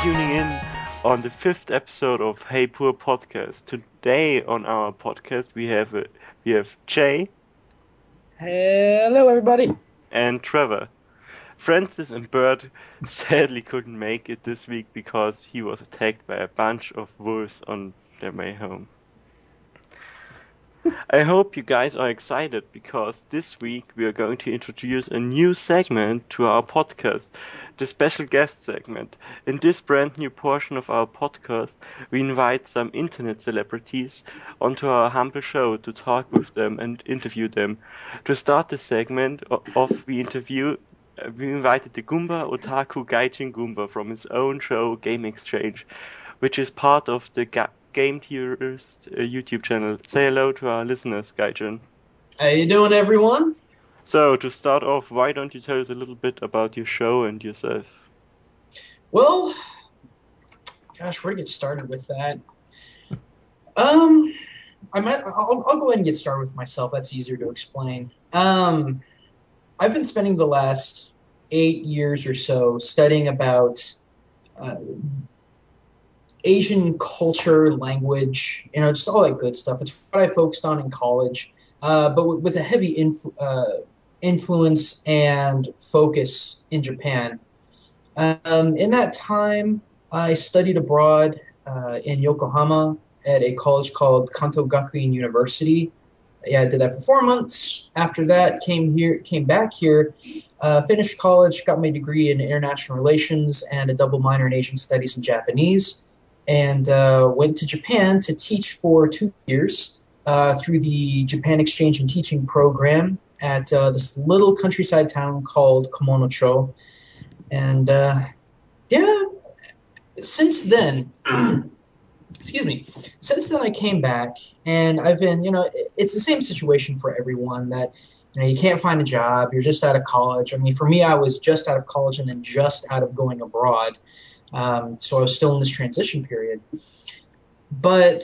tuning in on the fifth episode of HeyPoorPodcast. Today on our podcast we have Jay Hello, everybody. and Trevor. Francis and Bert sadly couldn't make it this week because he was attacked by a bunch of wolves on their way home. I hope you guys are excited because this week we are going to introduce a new segment to our podcast, the special guest segment. In this brand new portion of our podcast, we invite some internet celebrities onto our humble show to talk with them and interview them. To start this segment we invited the Goombah otaku Gaijin Goombah from his own show Game Exchange, which is part of the Game Tirus YouTube channel. Say hello to our listeners, Gaijin. How you doing, everyone? So, to start off, why don't you tell us a little bit about your show and yourself? Well, gosh, where to get started with that? I'll go ahead and get started with myself. That's easier to explain. I've been spending the last 8 years or so studying about Asian culture, language, just all that good stuff. It's what I focused on in college, but with a heavy influence and focus in Japan. In that time, I studied abroad in Yokohama at a college called Kanto Gakuin University. Yeah, I did that for 4 months. After that, came back here, finished college, got my degree in international relations and a double minor in Asian studies and Japanese, and went to Japan to teach for 2 years through the Japan Exchange and Teaching Program at this little countryside town called Komonocho. And since then, since then I came back, and I've been, it's the same situation for everyone that, you can't find a job, you're just out of college. I mean, for me, I was just out of college and then just out of going abroad. So I was still in this transition period. But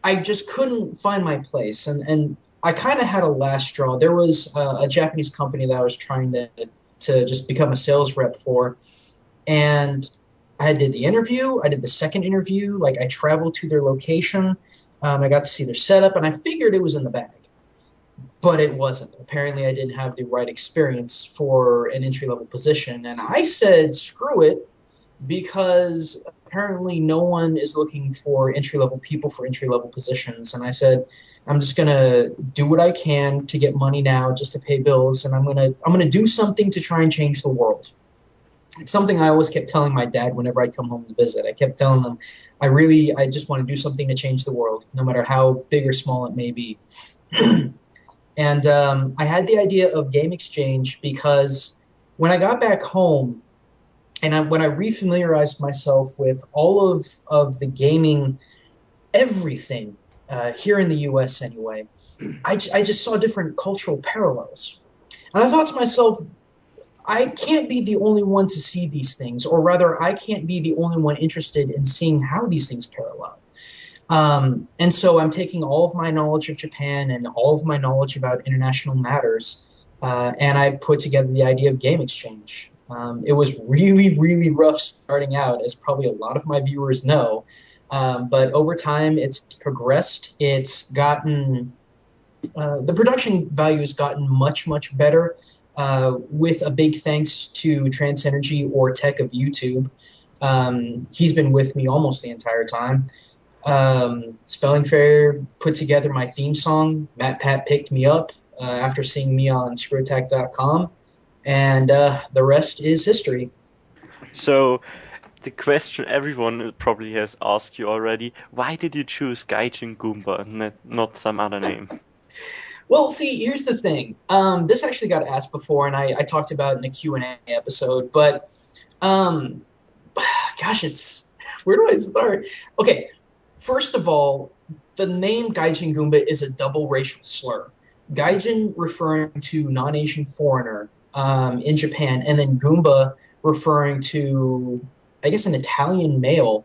I just couldn't find my place. And I kind of had a last straw. There was a Japanese company that I was trying to just become a sales rep for. And I did the interview. I did the second interview. Like, I traveled to their location. I got to see their setup, and I figured it was in the bag. But it wasn't. Apparently, I didn't have the right experience for an entry-level position. And I said, screw it, because apparently no one is looking for entry-level people for entry-level positions. And I said, I'm just going to do what I can to get money now just to pay bills, and I'm going to do something to try and change the world. It's something I always kept telling my dad whenever I'd come home to visit. I kept telling him, I just want to do something to change the world, no matter how big or small it may be. And I had the idea of Game Exchange because when I got back home and when I refamiliarized myself with all of the gaming, everything here in the U.S. anyway, I just saw different cultural parallels. And I thought to myself, I can't be the only one to see these things, or rather, I can't be the only one interested in seeing how these things parallel. And so I'm taking all of my knowledge of Japan and all of my knowledge about international matters, and I put together the idea of Game Exchange. It was really, really rough starting out, as probably a lot of my viewers know. But over time, it's progressed. It's gotten, the production value has gotten much, much better, with a big thanks to Trans Energy or Tech of YouTube. He's been with me almost the entire time. Spelling Fair put together my theme song. Matt Pat picked me up after seeing me on screwattack.com, and the rest is history. So, the question everyone probably has asked you already, why did you choose Gaijin Goombah and not some other name? Well, see, here's the thing. This actually got asked before, and I talked about it in a Q&A episode, but gosh, where do I start? Okay. First of all, the name Gaijin Goombah is a double racial slur. Gaijin referring to non-Asian foreigner in Japan, and then Goombah referring to, I guess, an Italian male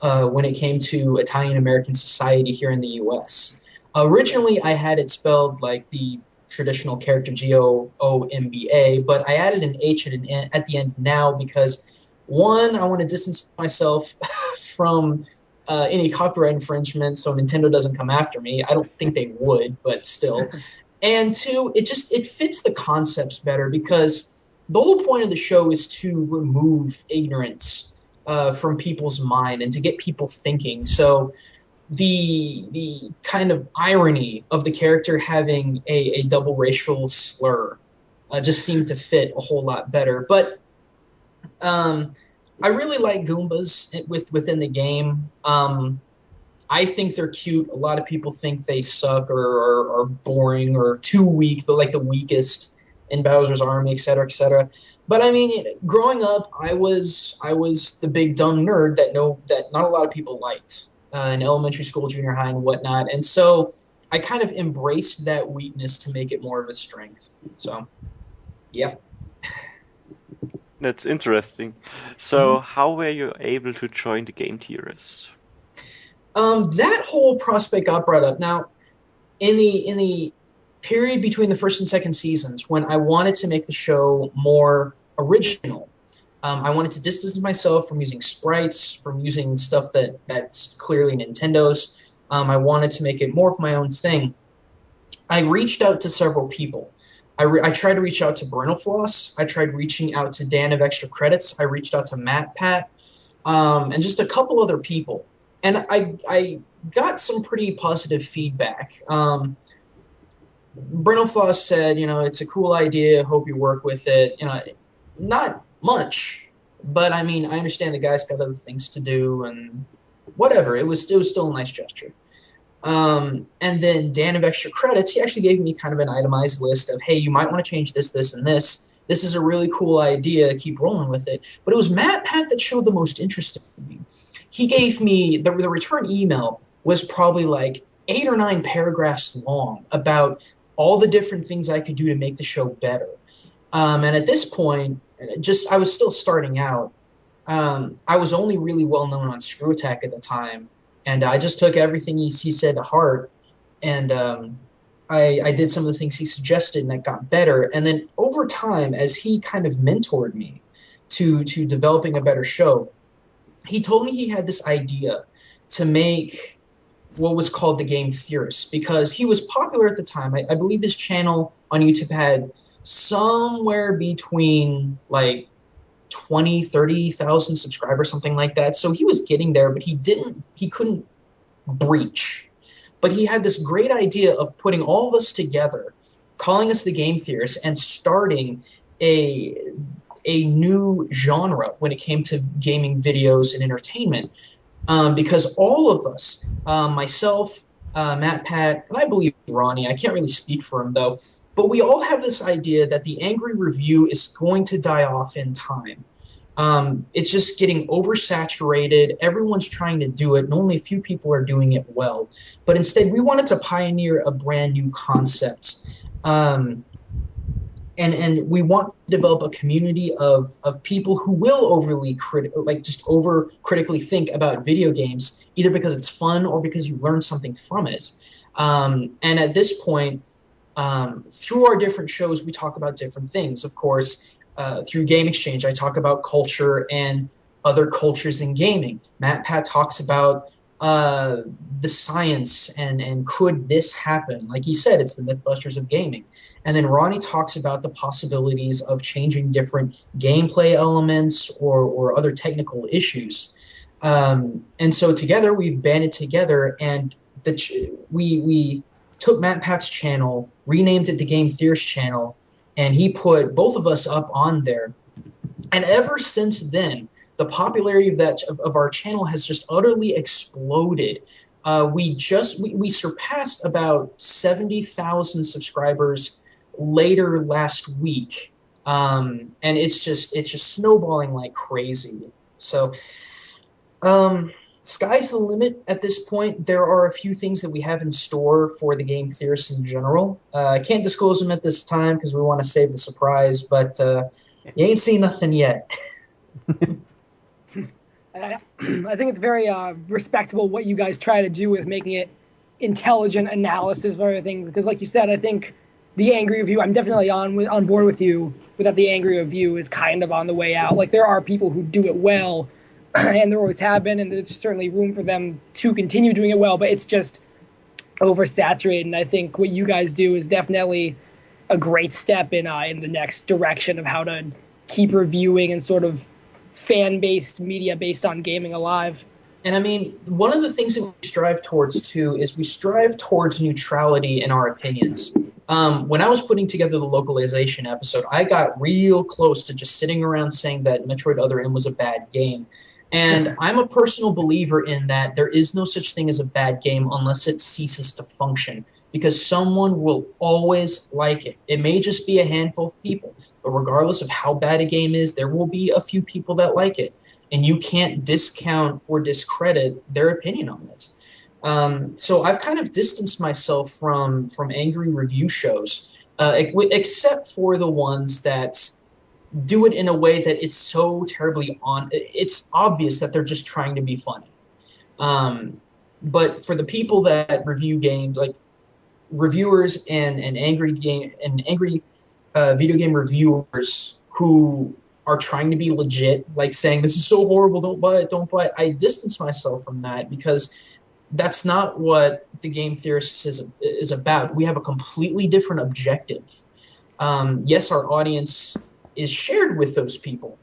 when it came to Italian-American society here in the U.S. Originally, I had it spelled like the traditional character Goomba, but I added an H at the end now because One, I want to distance myself from any copyright infringement so Nintendo doesn't come after me. I don't think they would, but still. And two, it fits the concepts better because the whole point of the show is to remove ignorance from people's mind and to get people thinking. So the kind of irony of the character having a double racial slur just seemed to fit a whole lot better. But I really like Goombas within the game. I think they're cute. A lot of people think they suck or are boring or too weak, like the weakest in Bowser's Army, et cetera, et cetera. But I mean, growing up, I was the big dumb nerd that not a lot of people liked in elementary school, junior high, and whatnot. And so I kind of embraced that weakness to make it more of a strength. So, yeah. That's interesting. So, how were you able to join the game Tirus? That whole prospect got brought up. Now, in the period between the first and second seasons, when I wanted to make the show more original, I wanted to distance myself from using sprites, from using stuff that's clearly Nintendo's. I wanted to make it more of my own thing. I reached out to several people. I tried to reach out to Brentalfloss. I tried reaching out to Dan of Extra Credits. I reached out to MatPat, and just a couple other people. And I got some pretty positive feedback. Brentalfloss said, it's a cool idea. Hope you work with it. Not much, but I mean, I understand the guy's got other things to do and whatever. It was still a nice gesture. And then Dan of Extra Credits, he actually gave me kind of an itemized list of, hey, you might want to change this, this, and this. This is a really cool idea. Keep rolling with it. But it was MatPat that showed the most interest in me. He gave me, the return email was probably like 8 or 9 paragraphs long about all the different things I could do to make the show better. And at this point, I was still starting out. I was only really well known on Screw Attack at the time. And I just took everything he said to heart, and I did some of the things he suggested, and it got better. And then over time, as he kind of mentored me to developing a better show, he told me he had this idea to make what was called the game Tirus, because he was popular at the time. I believe his channel on YouTube had somewhere between like 20, 30,000 subscribers, something like that. So he was getting there, but he couldn't breach. But he had this great idea of putting all of us together, calling us the Game Tirus, and starting a new genre when it came to gaming videos and entertainment. Because all of us, myself, MatPat, and I believe Ronnie, I can't really speak for him though, but we all have this idea that the angry review is going to die off in time. It's just getting oversaturated. Everyone's trying to do it, and only a few people are doing it well. But instead, we wanted to pioneer a brand new concept. And we want to develop a community of people who will over critically think about video games, either because it's fun or because you learn something from it. And at this point, through our different shows, we talk about different things. Of course, through Game Exchange, I talk about culture and other cultures in gaming. MatPat talks about the science and could this happen? Like he said, it's the Mythbusters of gaming. And then Ronnie talks about the possibilities of changing different gameplay elements or other technical issues. And so together we've banded together, and we took MatPat's channel, renamed it the Game Tirus channel, and he put both of us up on there. And ever since then, the popularity of our channel has just utterly exploded. We surpassed about 70,000 subscribers later last week, and it's just snowballing like crazy. So, sky's the limit at this point. There are a few things that we have in store for the game Tirus in general. I can't disclose them at this time because we want to save the surprise, but you ain't seen nothing yet. I think it's very respectable what you guys try to do with making it intelligent analysis of everything, because like you said, I think the angry review, I'm definitely on board with you with that the angry review is kind of on the way out. Like, there are people who do it well, and there always have been, and there's certainly room for them to continue doing it well, but it's just oversaturated. And I think what you guys do is definitely a great step in the next direction of how to keep reviewing and sort of fan-based media based on gaming alive. And I mean, one of the things that we strive towards, too, is we strive towards neutrality in our opinions. When I was putting together the localization episode, I got real close to just sitting around saying that Metroid Other M was a bad game. And I'm a personal believer in that there is no such thing as a bad game unless it ceases to function, because someone will always like it. It may just be a handful of people, but regardless of how bad a game is, there will be a few people that like it. And you can't discount or discredit their opinion on it. So I've kind of distanced myself from angry review shows, except for the ones that do it in a way that it's so terribly it's obvious that they're just trying to be funny. But for the people that review games, like reviewers and angry video game reviewers who are trying to be legit, like saying this is so horrible, don't buy it, I distance myself from that, because that's not what the Game Theorists is about. We have a completely different objective. Yes, our audience is shared with those people,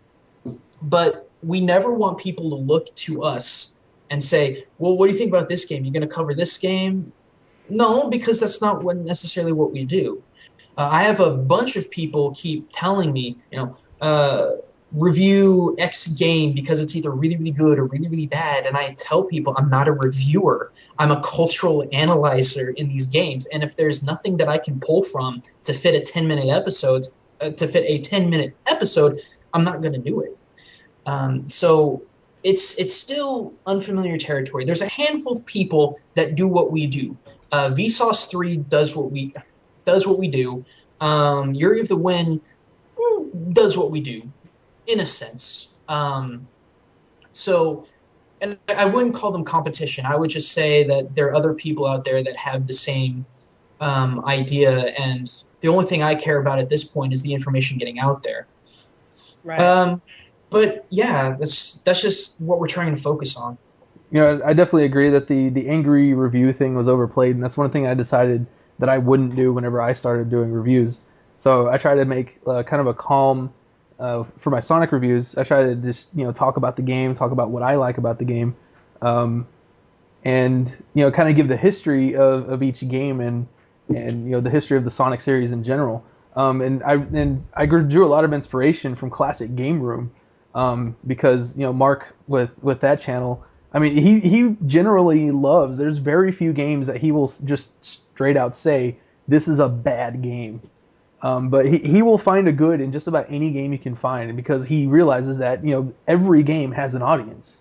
but we never want people to look to us and say, well, what do you think about this game? You're going to cover this game? No, because that's not necessarily what we do. I have a bunch of people keep telling me, review X game because it's either really, really good or really, really bad. And I tell people I'm not a reviewer. I'm a cultural analyzer in these games. And if there's nothing that I can pull from to fit a 10-minute episode, I'm not going to do it. So it's still unfamiliar territory. There's a handful of people that do what we do. Vsauce 3 does what we do. Yuri of the Wind does what we do, in a sense. So, and I wouldn't call them competition. I would just say that there are other people out there that have the same idea, and the only thing I care about at this point is the information getting out there. Right. But yeah, that's just what we're trying to focus on. I definitely agree that the angry review thing was overplayed, and that's one thing I decided that I wouldn't do whenever I started doing reviews. So I try to make kind of a calm, for my Sonic reviews, I try to just, talk about the game, talk about what I like about the game, and, kind of give the history of each game and the history of the Sonic series in general. And I drew a lot of inspiration from Classic Game Room, because, Mark with that channel, I mean, he generally loves, there's very few games that he will just straight out say, this is a bad game. But he will find a good in just about any game you can find, because he realizes that, every game has an audience.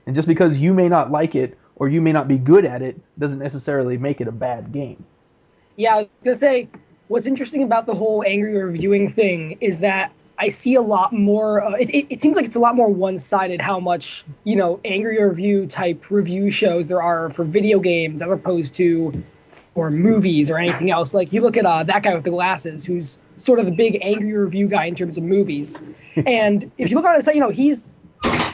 And just because you may not like it or you may not be good at it doesn't necessarily make it a bad game. Yeah, I was going to say, what's interesting about the whole angry reviewing thing is that I see a lot more, it seems like it's a lot more one-sided how much, angry review type review shows there are for video games as opposed to for movies or anything else. Like, you look at that guy with the glasses who's sort of the big angry review guy in terms of movies. And if you look on his site, he's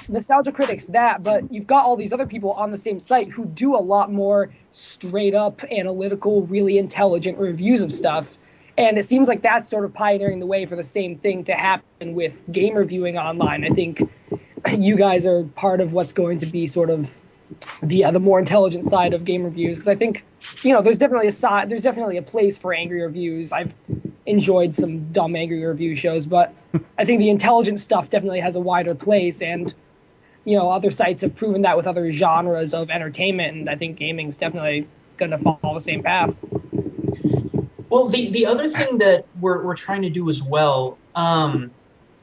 Nostalgia Critics, but you've got all these other people on the same site who do a lot more straight up analytical, really intelligent reviews of stuff. And it seems like that's sort of pioneering the way for the same thing to happen with game reviewing online. I think you guys are part of what's going to be sort of the more intelligent side of game reviews, because I think there's definitely a place for angry reviews. I've enjoyed some dumb angry review shows, but I think the intelligent stuff definitely has a wider place, and other sites have proven that with other genres of entertainment, and I think gaming's definitely going to follow the same path. Well, the other thing that we're trying to do as well, on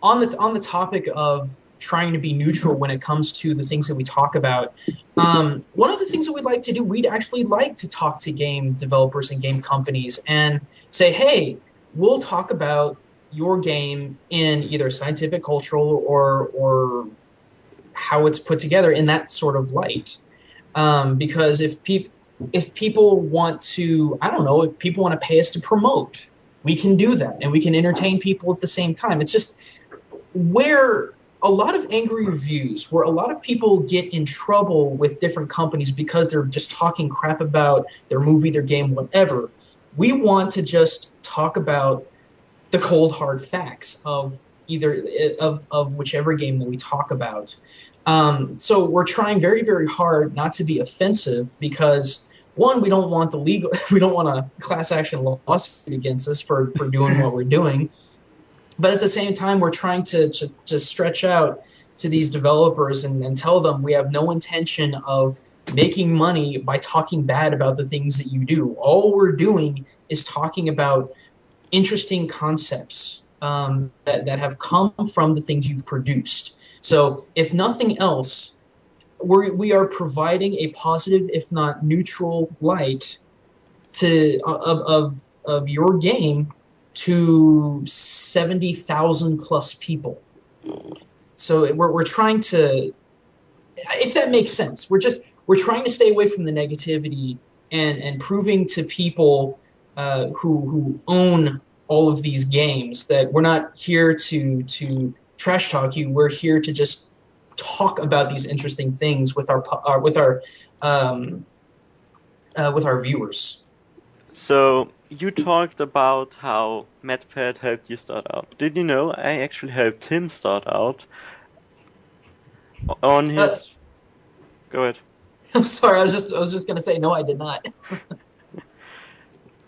the topic of trying to be neutral when it comes to the things that we talk about, one of the things that we'd like to do, we'd actually like to talk to game developers and game companies and say, hey, we'll talk about your game in either scientific, cultural, or how it's put together in that sort of light. Because if people want to, if people want to pay us to promote we can do that, and we can entertain people at the same time. It's just where a lot of angry reviews, where a lot of people get in trouble with different companies because they're just talking crap about their movie, their game, whatever. We want to just talk about the cold hard facts of of whichever game that we talk about. So we're trying very, very hard not to be offensive because one, we don't want we don't want a class action lawsuit against us for doing what we're doing. But at the same time, we're trying to stretch out to these developers and tell them we have no intention of making money by talking bad about the things that you do. All we're doing is talking about interesting concepts that have come from the things you've produced. So if nothing else, we are providing a positive, if not neutral, light of your game to 70,000 plus people. So we're trying to, if that makes sense, we're trying to stay away from the negativity and proving to people who own all of these games that we're not here to trash talk you. We're here to just talk about these interesting things with our viewers. So you talked about how MatPat helped you start out. Did you know I actually helped him start out on his? Go ahead. I'm sorry. I was just gonna say no. I did not.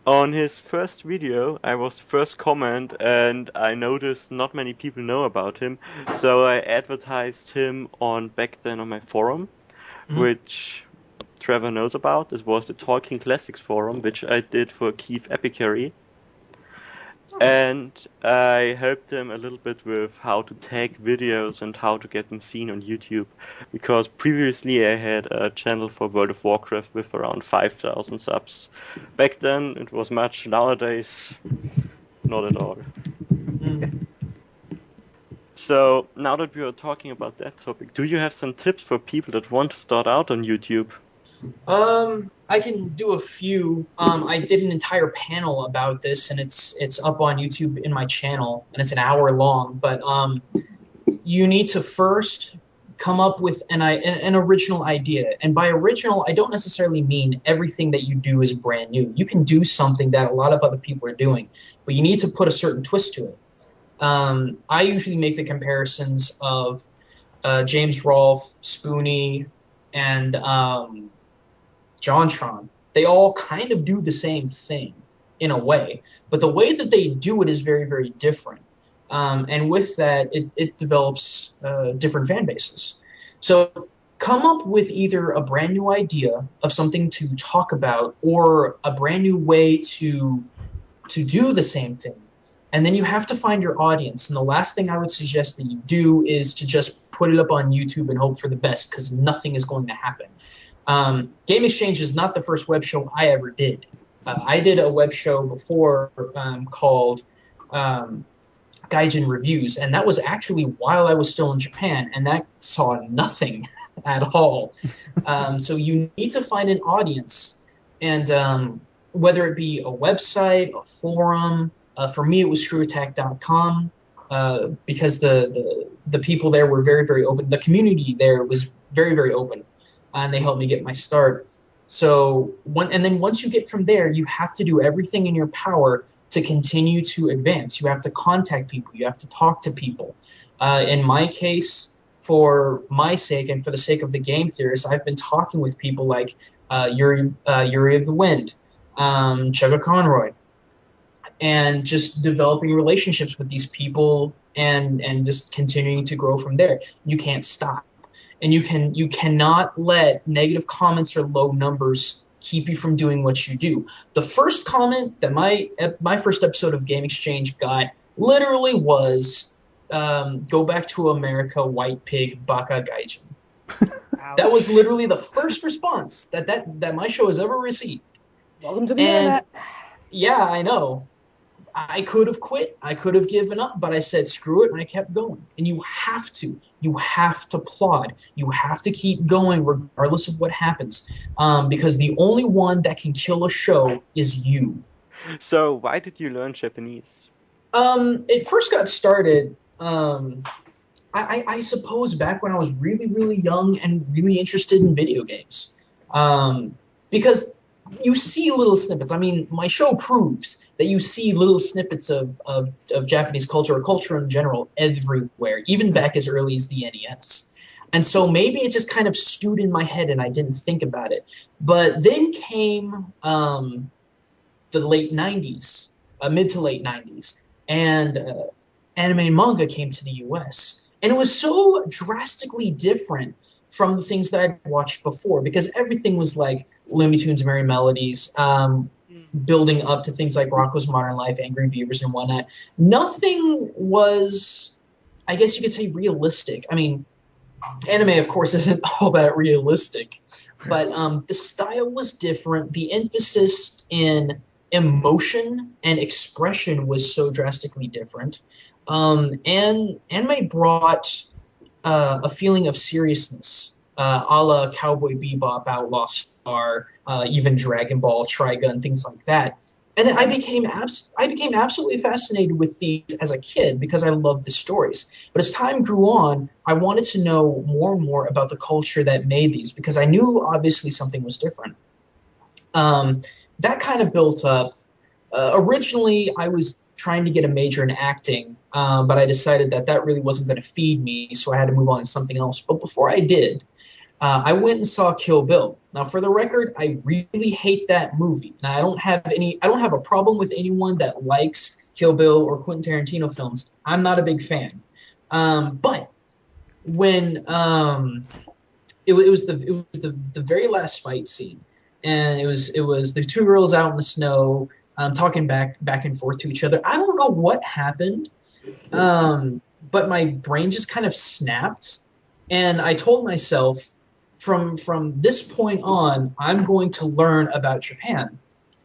On his first video, I was the first comment, and I noticed not many people know about him, so I advertised him back then on my forum, which Trevor knows about. It was the Talking Classics forum, which I did for Keith Epicary. And I helped them a little bit with how to tag videos and how to get them seen on YouTube, because previously I had a channel for World of Warcraft with around 5,000 subs. Back then it was much, nowadays not at all. So now that we are talking about that topic, do you have some tips for people that want to start out on YouTube? I can do a few. I did an entire panel about this, and it's up on YouTube in my channel, and it's an hour long. But you need to first come up with an original idea, and by original, I don't necessarily mean everything that you do is brand new. You can do something that a lot of other people are doing, but you need to put a certain twist to it. I usually make the comparisons of James Rolfe, Spoonie, and JonTron. They all kind of do the same thing in a way, but the way that they do it is very, very different. And with that, it develops different fan bases. So come up with either a brand new idea of something to talk about or a brand new way to do the same thing. And then you have to find your audience. And the last thing I would suggest that you do is to just put it up on YouTube and hope for the best, because nothing is going to happen. Game Exchange is not the first web show I ever did. I did a web show before called Gaijin Reviews, and that was actually while I was still in Japan, and that saw nothing at all. So you need to find an audience, and whether it be a website, a forum. For me, it was screwattack.com because the people there were very, very open. The community there was very, very open. And they helped me get my start. So once you get from there, you have to do everything in your power to continue to advance. You have to contact people. You have to talk to people. In my case, for my sake and for the sake of the game theorists, I've been talking with people like Yuri of the Wind, Chugga Conroy, and just developing relationships with these people and just continuing to grow from there. You can't stop. And you cannot let negative comments or low numbers keep you from doing what you do. The first comment that my first episode of Game Exchange got literally was, "Go back to America, white pig, baka gaijin." That was literally the first response that my show has ever received. Welcome to the internet. Yeah, I know. I could have quit. I could have given up, but I said, screw it, and I kept going. And you have to. You have to plod. You have to keep going regardless of what happens, because the only one that can kill a show is you. So why did you learn Japanese? It first got started, I suppose back when I was really, really young and really interested in video games. Because you see little snippets. I mean, my show proves that you see little snippets of Japanese culture or culture in general everywhere, even back as early as the NES. And so maybe it just kind of stewed in my head and I didn't think about it. But then came the late 90s, mid to late 90s, and anime and manga came to the US. And it was so drastically different from the things that I'd watched before because everything was like Looney Tunes, Merry Melodies, building up to things like Rocko's Modern Life, Angry Beavers, and whatnot. Nothing was, I guess you could say, realistic. I mean, anime, of course, isn't all that realistic, but the style was different. The emphasis in emotion and expression was so drastically different. And anime brought a feeling of seriousness, a la Cowboy Bebop, Outlaw Star, even Dragon Ball, Trigun, things like that. And I became absolutely fascinated with these as a kid because I loved the stories. But as time grew on, I wanted to know more and more about the culture that made these because I knew obviously something was different. That kind of built up. Originally, I was trying to get a major in acting, but I decided that really wasn't going to feed me, so I had to move on to something else. But before I did, I went and saw Kill Bill. Now, for the record, I really hate that movie. Now, I don't have a problem with anyone that likes Kill Bill or Quentin Tarantino films. I'm not a big fan. But when it was the very last fight scene, and it was the two girls out in the snow, talking back and forth to each other. I don't know what happened, but my brain just kind of snapped, and I told myself, from this point on, I'm going to learn about Japan.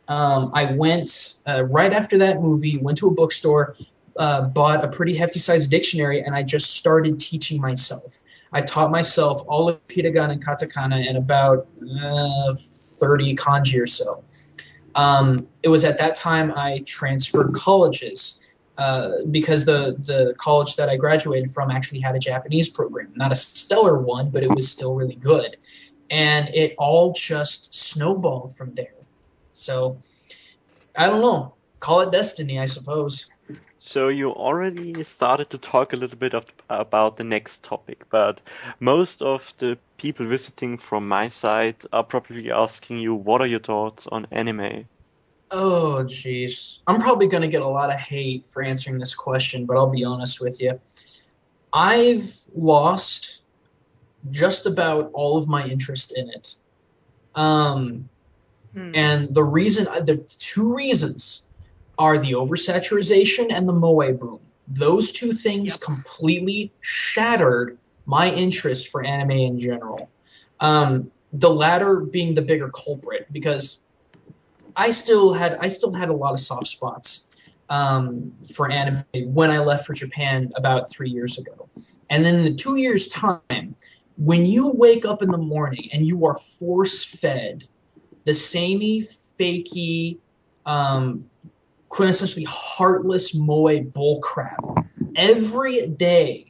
I went right after that movie, went to a bookstore, bought a pretty hefty-sized dictionary, and I just started teaching myself. I taught myself all of hiragana and katakana and about 30 kanji or so. It was at that time I transferred colleges because the college that I graduated from actually had a Japanese program. Not a stellar one, but it was still really good. And it all just snowballed from there. So, I don't know. Call it destiny, I suppose. So you already started to talk a little bit about the next topic, but most of the people visiting from my side are probably asking you, what are your thoughts on anime? Oh, jeez. I'm probably going to get a lot of hate for answering this question, but I'll be honest with you. I've lost just about all of my interest in it. And the two reasons are the oversaturation and the moe boom. Those two things completely shattered my interest for anime in general. The latter being the bigger culprit because I still had a lot of soft spots for anime when I left for Japan about 3 years ago. And then in the 2 years' time, when you wake up in the morning and you are force-fed the samey, fakey, quintessentially heartless moe bullcrap every day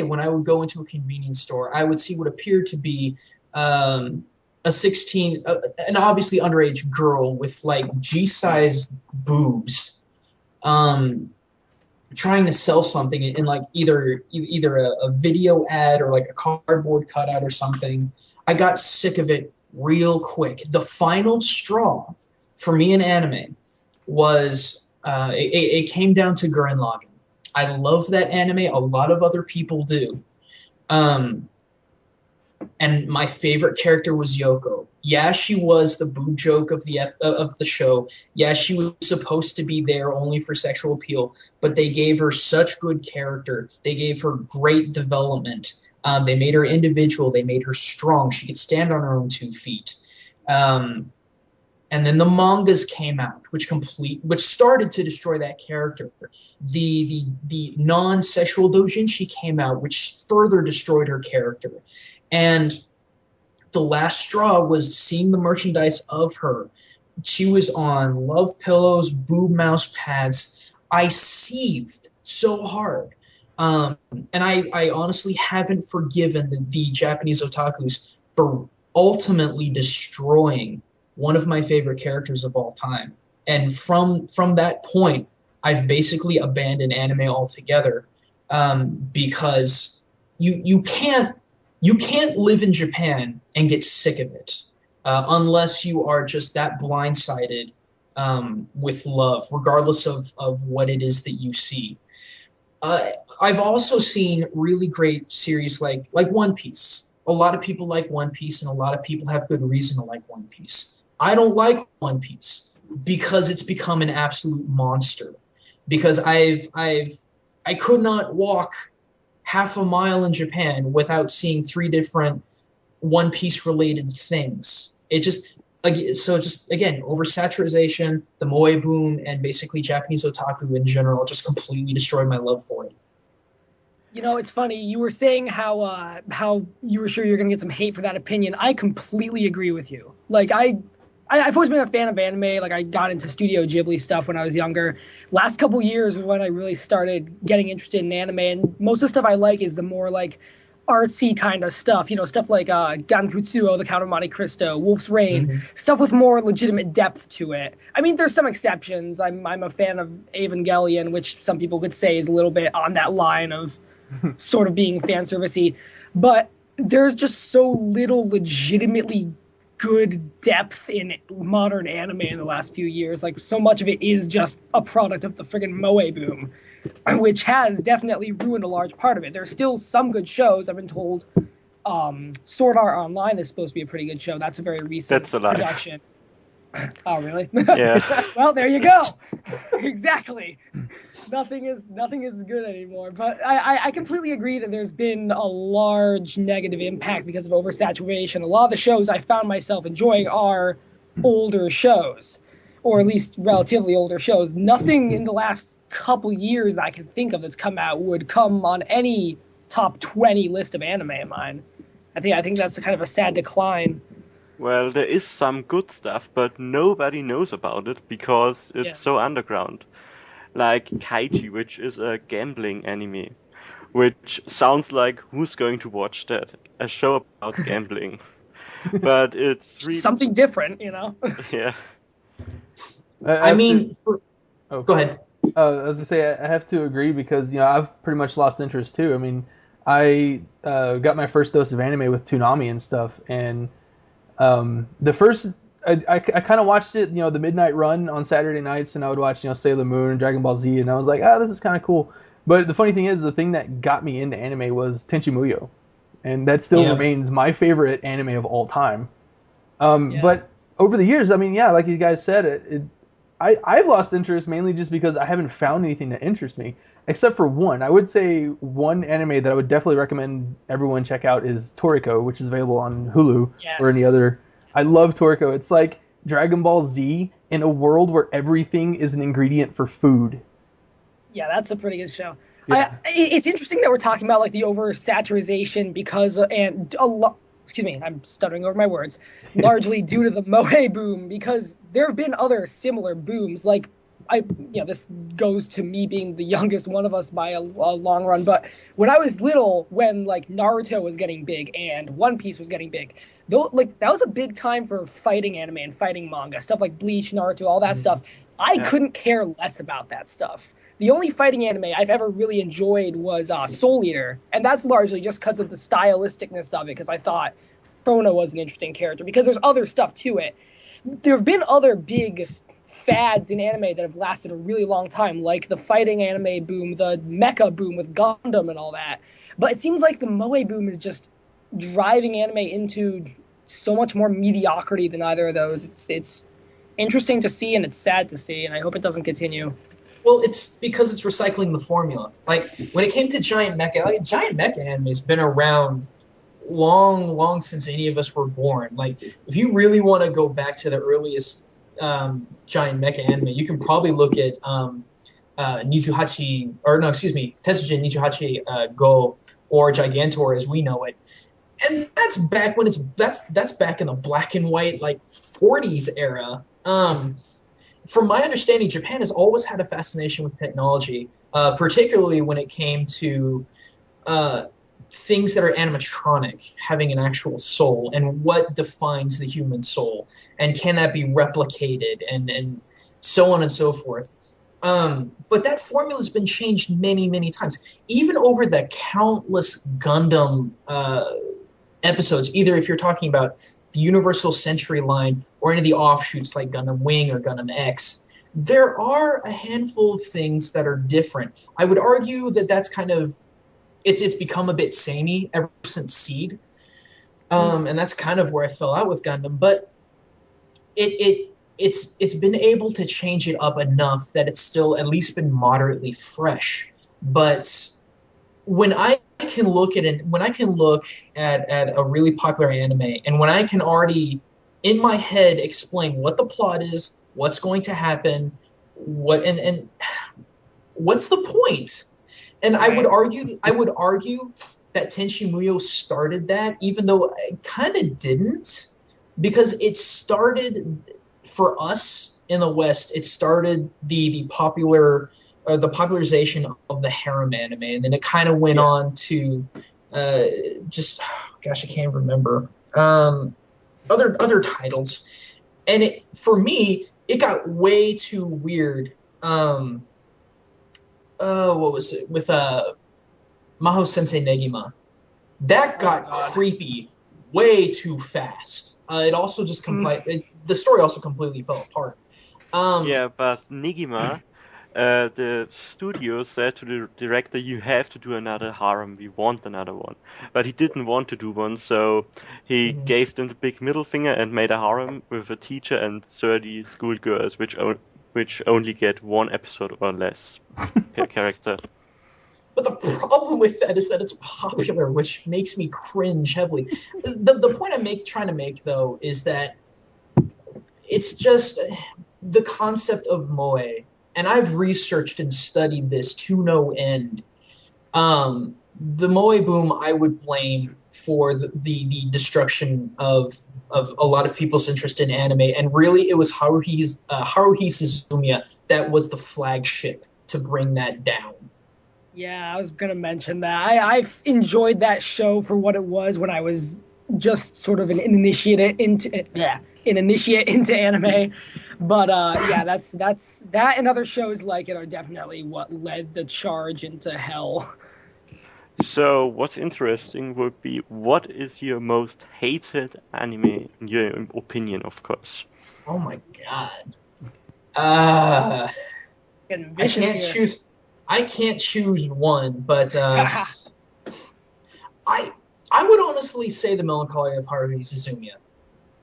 when I would go into a convenience store, I would see what appeared to be an obviously underage girl with like G-sized boobs, trying to sell something in like either a video ad or like a cardboard cutout or something. I got sick of it real quick. The final straw for me in anime was it came down to Gurren Lagann. I love that anime. A lot of other people do. And my favorite character was Yoko. Yeah, she was the boob joke of the show. Yeah, she was supposed to be there only for sexual appeal, but they gave her such good character. They gave her great development. They made her individual. They made her strong. She could stand on her own 2 feet. And then the mangas came out, which started to destroy that character. The non-sexual doujinshi came out, which further destroyed her character. And the last straw was seeing the merchandise of her She was on love pillows, boob mouse pads. I seethed so hard. And I honestly haven't forgiven the Japanese otakus for ultimately destroying one of my favorite characters of all time. And from that point, I've basically abandoned anime altogether, because you can't live in Japan and get sick of it, unless you are just that blindsided, with love, regardless of what it is that you see. I've also seen really great series like One Piece. A lot of people like One Piece, and a lot of people have good reason to like One Piece. I don't like One Piece because it's become an absolute monster. Because I could not walk half a mile in Japan without seeing three different One Piece related things. It just so just again, oversaturation, the moe boom, and basically Japanese otaku in general just completely destroyed my love for it. You know, it's funny. You were saying how you were sure you're gonna get some hate for that opinion. I completely agree with you. Like I've always been a fan of anime. Like I got into Studio Ghibli stuff when I was younger. Last couple years was when I really started getting interested in anime, and most of the stuff I like is the more like artsy kind of stuff. You know, stuff like Gankutsuo, The Count of Monte Cristo, Wolf's Rain, stuff with more legitimate depth to it. I mean, there's some exceptions. I'm a fan of Evangelion, which some people could say is a little bit on that line of sort of being fan servicey, but there's just so little legitimately good depth in modern anime in the last few years. Like so much of it is just a product of the friggin' moe boom, which has definitely ruined a large part of it. There's still some good shows. I've been told Sword Art Online is supposed to be a pretty good show. That's a very recent production. Oh, really? Yeah. Well, there you go. Exactly. Nothing is good anymore. But I completely agree that there's been a large negative impact because of oversaturation. A lot of the shows I found myself enjoying are older shows, or at least relatively older shows. Nothing in the last couple years that I can think of that's come out would come on any top 20 list of anime of mine. I think that's a kind of a sad decline. Well, there is some good stuff, but nobody knows about it because it's so underground. Like Kaiji, which is a gambling anime, which sounds like who's going to watch that? A show about gambling. But it's really something different, you know? Yeah. I mean, go ahead. I was gonna say I have to agree because I've pretty much lost interest too. I mean, I got my first dose of anime with Toonami and stuff, and the first I kind of watched it, the midnight run on Saturday nights, and I would watch Sailor Moon and Dragon Ball Z, and I was like, this is kind of cool. But the funny thing is, the thing that got me into anime was Tenchi Muyo, and that still remains my favorite anime of all time. But over the years, I mean, like you guys said, I've lost interest mainly just because I haven't found anything that interests me, except for one. I would say one anime that I would definitely recommend everyone check out is Toriko, which is available on Hulu or any other. I love Toriko. It's like Dragon Ball Z in a world where everything is an ingredient for food. Yeah, that's a pretty good show. Yeah. It's interesting that we're talking about like the oversaturation because excuse me, I'm stuttering over my words, largely due to the moe boom, because there have been other similar booms. Like, this goes to me being the youngest one of us by a long run, but when I was little, when like Naruto was getting big and One Piece was getting big, though, like that was a big time for fighting anime and fighting manga, stuff like Bleach, Naruto, all that stuff. I couldn't care less about that stuff. The only fighting anime I've ever really enjoyed was Soul Eater, and that's largely just because of the stylisticness of it, because I thought Frona was an interesting character, because there's other stuff to it. There have been other big fads in anime that have lasted a really long time, like the fighting anime boom, the mecha boom with Gundam and all that. But it seems like the moe boom is just driving anime into so much more mediocrity than either of those. It's interesting to see, and it's sad to see, and I hope it doesn't continue. Well, it's because it's recycling the formula. Like, when it came to giant mecha, giant mecha anime has been around long since any of us were born. Like, if you really want to go back to the earliest giant mecha anime, you can probably look at Tetsujin Nichuhachi Go, or Gigantor as we know it. And that's back when that's back in the black and white, like, 40s era. From my understanding, Japan has always had a fascination with technology, particularly when it came to things that are animatronic, having an actual soul, and what defines the human soul, and can that be replicated, and so on and so forth. But that formula has been changed many, many times, even over the countless Gundam episodes, either if you're talking about the Universal Century line or any of the offshoots like Gundam Wing or Gundam X. There are a handful of things that are different. I would argue that that's kind of it's become a bit samey ever since Seed, and that's kind of where I fell out with Gundam. But it's been able to change it up enough that it's still at least been moderately fresh. But when I can look at a really popular anime, and when I can already in my head explain what the plot is, what's going to happen, and what's the point? And right. I would argue that Tenchi Muyo started that, even though it kind of didn't, because it started for us in the West. It started the popularization of the harem anime, and then it kind of went on to I can't remember other titles, and for me it got way too weird. What was it with Maho Sensei Negima? That got creepy way too fast. It also just the story also completely fell apart. But Negima, the studio said to the director, "You have to do another harem. We want another one." But he didn't want to do one, so he gave them the big middle finger and made a harem with a teacher and 30 schoolgirls, which only get one episode or less per character. But the problem with that is that it's popular, which makes me cringe heavily. The point I'm trying to make, though, is that it's just the concept of moe, and I've researched and studied this to no end. The moe boom I would blame for the destruction of a lot of people's interest in anime, and really it was Haruhi Suzumiya that was the flagship to bring that down. Yeah, I was going to mention that. I've enjoyed that show for what it was when I was just sort of an initiate into anime. But that's that, and other shows like it are definitely what led the charge into hell. So what's interesting would be, what is your most hated anime in your opinion, of course? Oh my god. I can't choose one, but I would honestly say The Melancholy of Haruhi Suzumiya.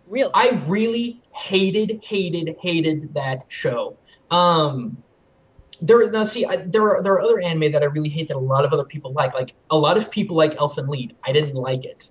Really? I really hated that show. There are other anime that I really hate that a lot of other people like. Like, a lot of people like Elfen Lied. I didn't like it.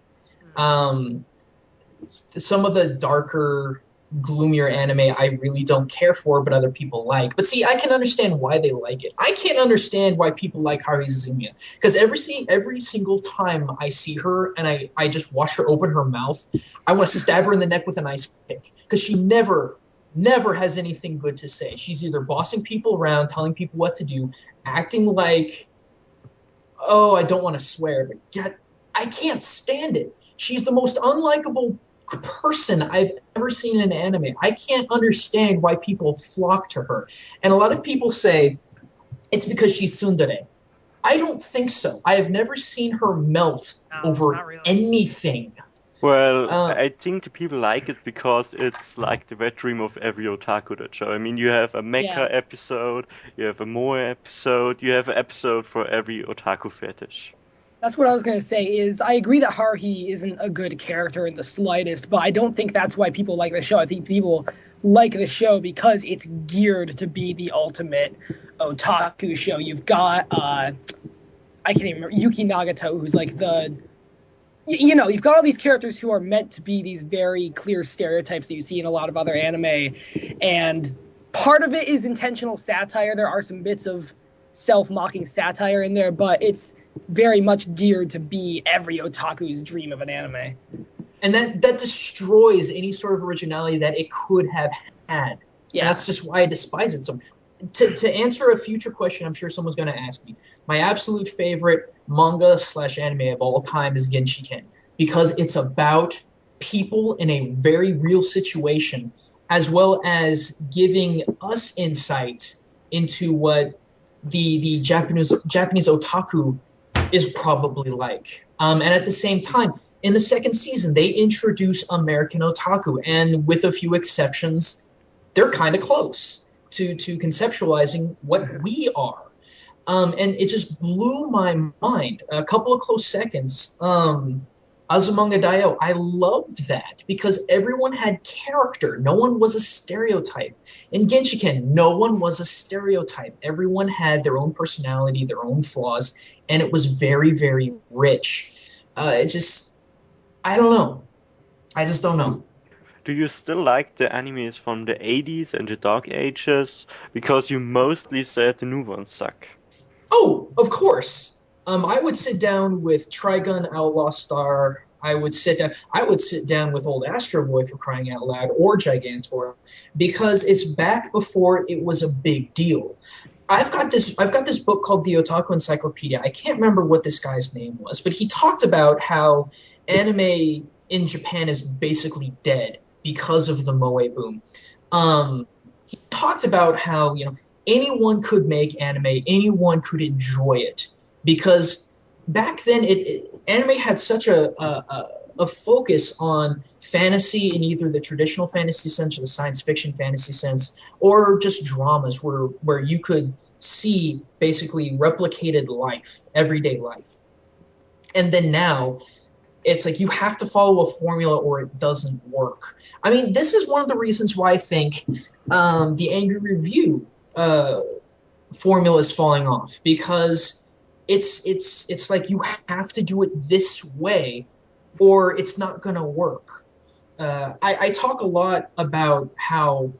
Some of the darker, gloomier anime I really don't care for, but other people like. But see, I can understand why they like it. I can't understand why people like Haruhi Suzumiya, because every single time I see her and I just watch her open her mouth, I want to stab her in the neck with an ice pick, because she never has anything good to say. She's either bossing people around, telling people what to do, acting like, I don't want to swear, but God, I can't stand it. She's the most unlikable person I've ever seen in an anime. I can't understand why people flock to her. And a lot of people say it's because she's tsundere. I don't think so. I have never seen her melt over anything. Well, I think the people like it because it's like the wet dream of every otaku that show. I mean, you have a mecha episode, you have a moe episode, you have an episode for every otaku fetish. That's what I was going to say, is I agree that Haruhi isn't a good character in the slightest, but I don't think that's why people like the show. I think people like the show because it's geared to be the ultimate otaku show. You've got, I can't even remember, Yuki Nagato, who's like you've got all these characters who are meant to be these very clear stereotypes that you see in a lot of other anime, and part of it is intentional satire. There are some bits of self-mocking satire in there, but it's very much geared to be every otaku's dream of an anime. And that destroys any sort of originality that it could have had. Yeah. And that's just why I despise it so much. To answer a future question, I'm sure someone's going to ask me. My absolute favorite manga/anime of all time is Genshiken because it's about people in a very real situation, as well as giving us insight into what the Japanese otaku is probably like. And at the same time, in the second season, they introduce American otaku, and with a few exceptions, they're kind of close to conceptualizing what we are. And it just blew my mind. A couple of close seconds. Azumanga Daioh, I loved that because everyone had character. No one was a stereotype. In Genshiken, no one was a stereotype. Everyone had their own personality, their own flaws, and it was very, very rich. I don't know. I just don't know. Do you still like the animes from the 80s and the Dark Ages? Because you mostly said the new ones suck. Oh, of course. I would sit down with Trigun Outlaw Star. I would sit down with old Astro Boy, for crying out loud, or Gigantor, because it's back before it was a big deal. I've got this book called The Otaku Encyclopedia. I can't remember what this guy's name was, but he talked about how anime in Japan is basically dead because of the moe boom. He talked about how anyone could make anime, anyone could enjoy it, because back then anime had such a focus on fantasy in either the traditional fantasy sense or the science fiction fantasy sense, or just dramas where you could see basically replicated life, everyday life. And then now it's like you have to follow a formula or it doesn't work. I mean, this is one of the reasons why I think the angry review formula is falling off, because it's like you have to do it this way or it's not going to work. I talk a lot about how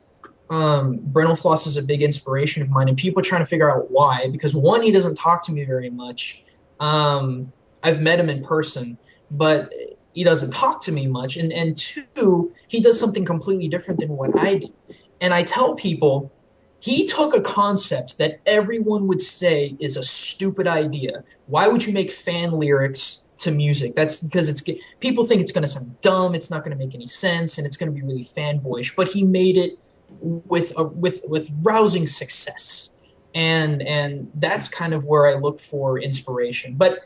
Brental Floss is a big inspiration of mine, and people are trying to figure out why, because one, he doesn't talk to me very much. I've met him in person, but he doesn't talk to me much. And two, he does something completely different than what I do. And I tell people, he took a concept that everyone would say is a stupid idea. Why would you make fan lyrics to music? That's because people think it's going to sound dumb, it's not going to make any sense, and it's going to be really fanboyish. But he made it with rousing success. And that's kind of where I look for inspiration. But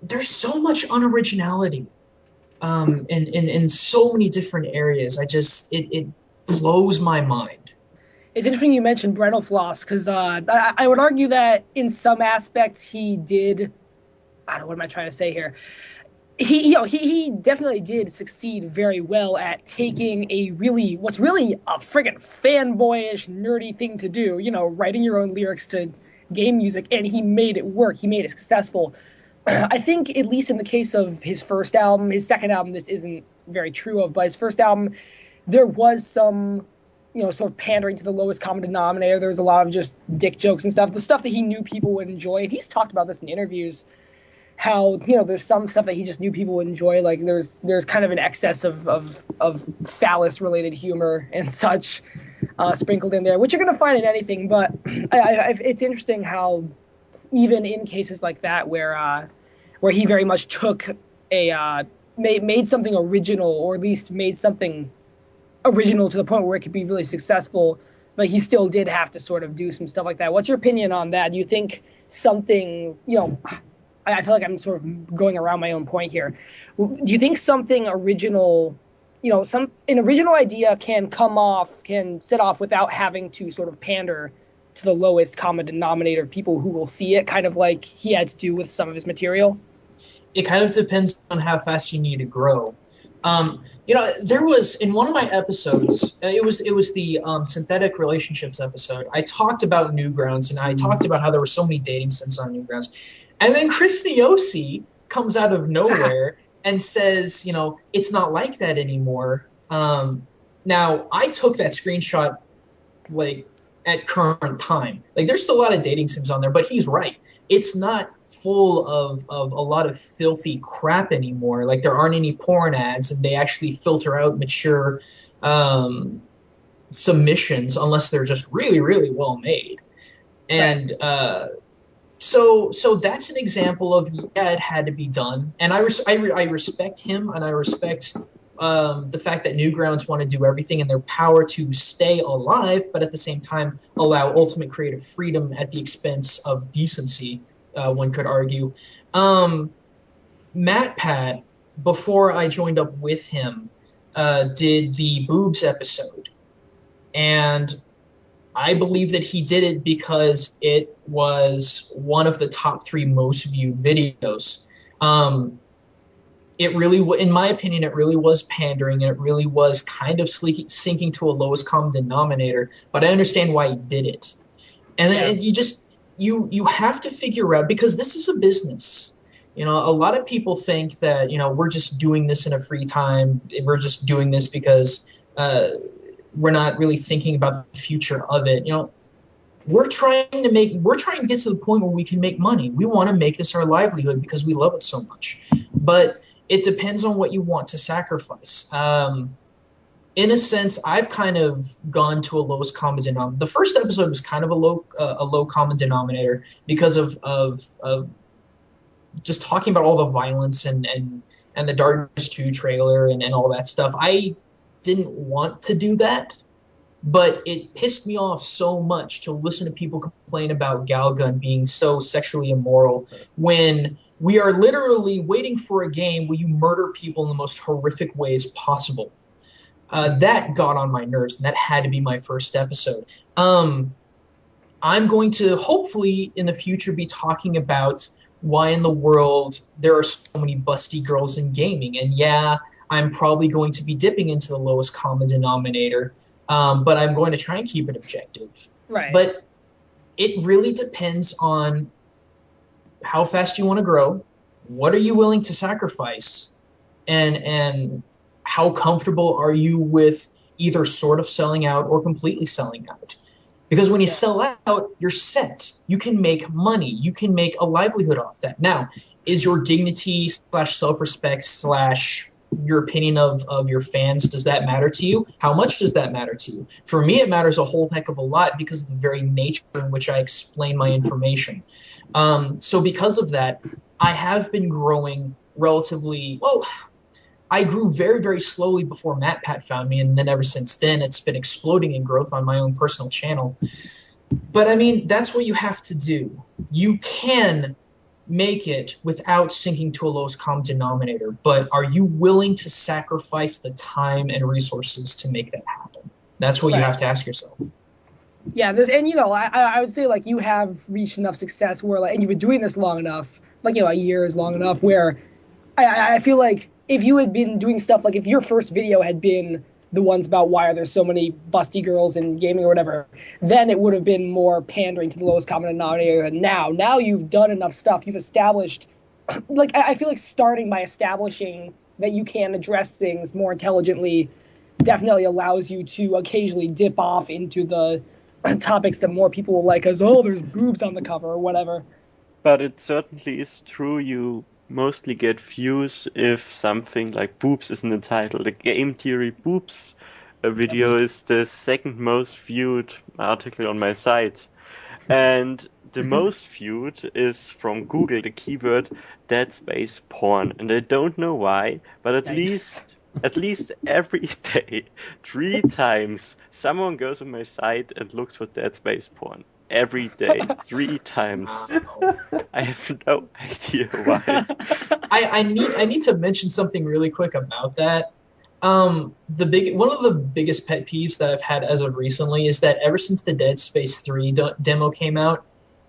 there's so much unoriginality in so many different areas. It blows my mind. It's interesting you mentioned Brental Floss, because I would argue that in some aspects he did. I don't know, what am I trying to say here? He definitely did succeed very well at taking what's really a friggin' fanboyish, nerdy thing to do, writing your own lyrics to game music, and he made it work. He made it successful. I think, at least in the case of his first album, his second album, this isn't very true of, but his first album, there was some, sort of pandering to the lowest common denominator. There was a lot of just dick jokes and stuff, the stuff that he knew people would enjoy. And he's talked about this in interviews, how, there's some stuff that he just knew people would enjoy. Like there's kind of an excess of phallus-related humor and such sprinkled in there, which you're going to find in anything. But it's interesting how even in cases like that where he very much took made something original, or at least made something original to the point where it could be really successful, but he still did have to sort of do some stuff like that. What's your opinion on that? Do you think something, I feel like I'm sort of going around my own point here. Do you think something original, an original idea can set off without having to sort of pander to the lowest common denominator of people who will see it, kind of like he had to do with some of his material? It kind of depends on how fast you need to grow. There was, in one of my episodes, it was the synthetic relationships episode, I talked about Newgrounds, and I talked about how there were so many dating sims on Newgrounds. And then Chris Niosi comes out of nowhere and says, it's not like that anymore. Now, I took that screenshot, at current time. There's still a lot of dating sims on there, but he's right. It's not full of a lot of filthy crap anymore. There aren't any porn ads, and they actually filter out mature submissions unless they're just really, really well made. And so that's an example of, yeah, it had to be done. And I respect him, and I respect the fact that Newgrounds want to do everything in their power to stay alive, but at the same time allow ultimate creative freedom at the expense of decency, one could argue. MatPat, before I joined up with him, did the Boobs episode. And I believe that he did it because it was one of the top 3 most viewed videos. It really, in my opinion, it really was pandering, and it really was kind of sinking to a lowest common denominator. But I understand why he did it, and you have to figure out, because this is a business. You know, a lot of people think that, you know, we're just doing this in a free time. We're just doing this because we're not really thinking about the future of it. You know, we're trying to get to the point where we can make money. We want to make this our livelihood because we love it so much. But it depends on what you want to sacrifice. In a sense, I've kind of gone to a lowest common denominator. The first episode was kind of a low common denominator because of just talking about all the violence and the Darkness 2 trailer and all that stuff. I didn't want to do that, but it pissed me off so much to listen to people complain about Galgun being so sexually immoral when we are literally waiting for a game where you murder people in the most horrific ways possible. That got on my nerves, and that had to be my first episode. I'm going to hopefully in the future be talking about why in the world there are so many busty girls in gaming. And yeah, I'm probably going to be dipping into the lowest common denominator, but I'm going to try and keep it objective. Right. But it really depends on how fast you want to grow, what are you willing to sacrifice, and how comfortable are you with either sort of selling out or completely selling out. Because when you sell out, you're set. You can make money. You can make a livelihood off that. Now, is your dignity / self-respect / your opinion of your fans, does that matter to you? How much does that matter to you? For me, it matters a whole heck of a lot because of the very nature in which I explain my information. So because of that, I have been growing relatively, well, I grew very, very slowly before MatPat found me, and then ever since then, it's been exploding in growth on my own personal channel. But I mean, that's what you have to do. You can make it without sinking to a lowest common denominator, but are you willing to sacrifice the time and resources to make that happen? That's what you have to ask yourself. Yeah, and you know, I would say, like, you have reached enough success where, like, and you've been doing this long enough, like, you know, a year is long enough where I feel like if you had been doing stuff, like if your first video had been the ones about why are there so many busty girls in gaming or whatever, then it would have been more pandering to the lowest common denominator than now. Now you've done enough stuff. You've established, like, I feel like starting by establishing that you can address things more intelligently definitely allows you to occasionally dip off into the topics that more people will like, as, oh, there's boobs on the cover or whatever. But it certainly is true, you mostly get views if something like Boobs is in the title. The game theory Boobs video is the second most viewed article on my site. And the most viewed is from Google, the keyword Dead Space porn. And I don't know why, but at least every day, 3 times, someone goes on my site and looks for Dead Space porn. Every day, 3 times. I have no idea why. I need to mention something really quick about that. One of the biggest pet peeves that I've had as of recently is that ever since the Dead Space 3 demo came out,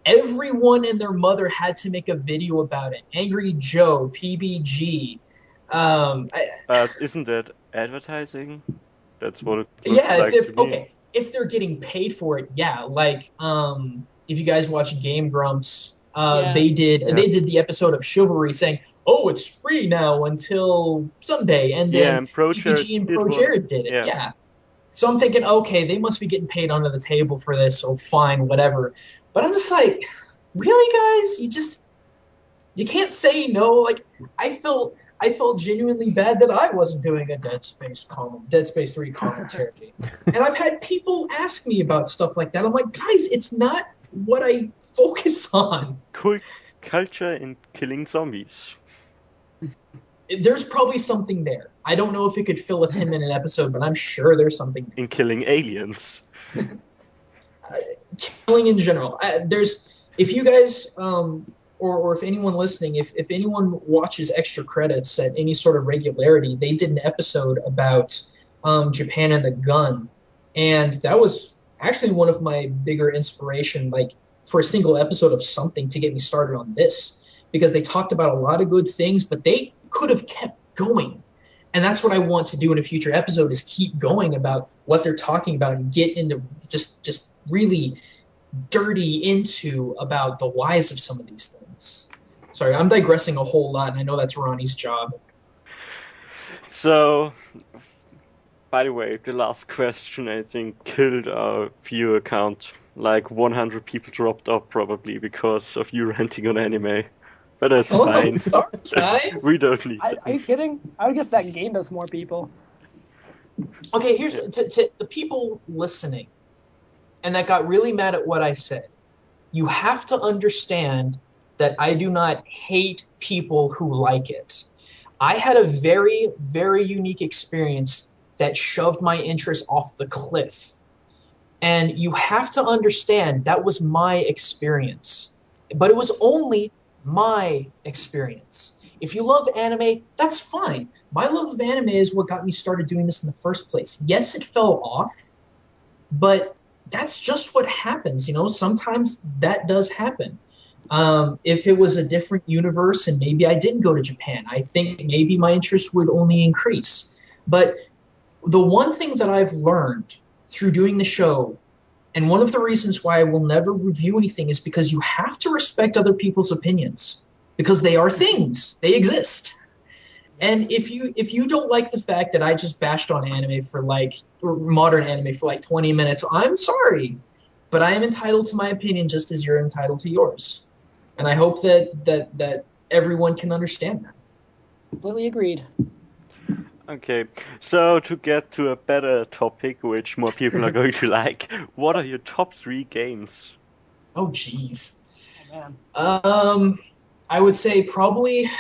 everyone and their mother had to make a video about it. Angry Joe, PBG. Isn't that advertising? That's what it looks like to me. Okay. If they're getting paid for it, yeah. Like, if you guys watch Game Grumps, they did the episode of Chivalry saying, "Oh, it's free now until someday," and then PPG and Pro Jared did it. Yeah. So I'm thinking, okay, they must be getting paid under the table for this, so fine, whatever. But I'm just like, really, guys? You can't say no. Like, I felt I felt genuinely bad that I wasn't doing a Dead Space 3 commentary. And I've had people ask me about stuff like that. I'm like, guys, it's not what I focus on. Culture in killing zombies. There's probably something there. I don't know if it could fill a 10-minute episode, but I'm sure there's something there. In killing aliens. Killing in general. If you guys, or if anyone listening, if anyone watches Extra Credits at any sort of regularity, they did an episode about Japan and the gun. And that was actually one of my bigger inspiration, like for a single episode of something to get me started on this. Because they talked about a lot of good things, but they could have kept going. And that's what I want to do in a future episode is keep going about what they're talking about and get into just really dirty into about the whys of some of these things. Sorry, I'm digressing a whole lot, and I know that's Ronnie's job. So, by the way, the last question, I think, killed our viewer count. Like 100 people dropped off probably because of you ranting on anime. But that's fine. I'm sorry, guys. We don't need Are you kidding? I would guess that gained us more people. Okay, here's to the people listening and that got really mad at what I said. You have to understand that I do not hate people who like it. I had a very, very unique experience that shoved my interest off the cliff. And you have to understand that was my experience. But it was only my experience. If you love anime, that's fine. My love of anime is what got me started doing this in the first place. Yes, it fell off, but that's just what happens. Sometimes that does happen. If it was a different universe and maybe I didn't go to Japan, I think maybe my interest would only increase. But the one thing that I've learned through doing the show, and one of the reasons why I will never review anything is because you have to respect other people's opinions because they are things. They exist. And if you don't like the fact that I just bashed on anime or modern anime for like 20 minutes, I'm sorry. But I am entitled to my opinion just as you're entitled to yours. And I hope that everyone can understand that. Completely agreed. Okay, so to get to a better topic, which more people are going to like, what are your top 3 games? Oh, jeez. Oh, man. I would say probably,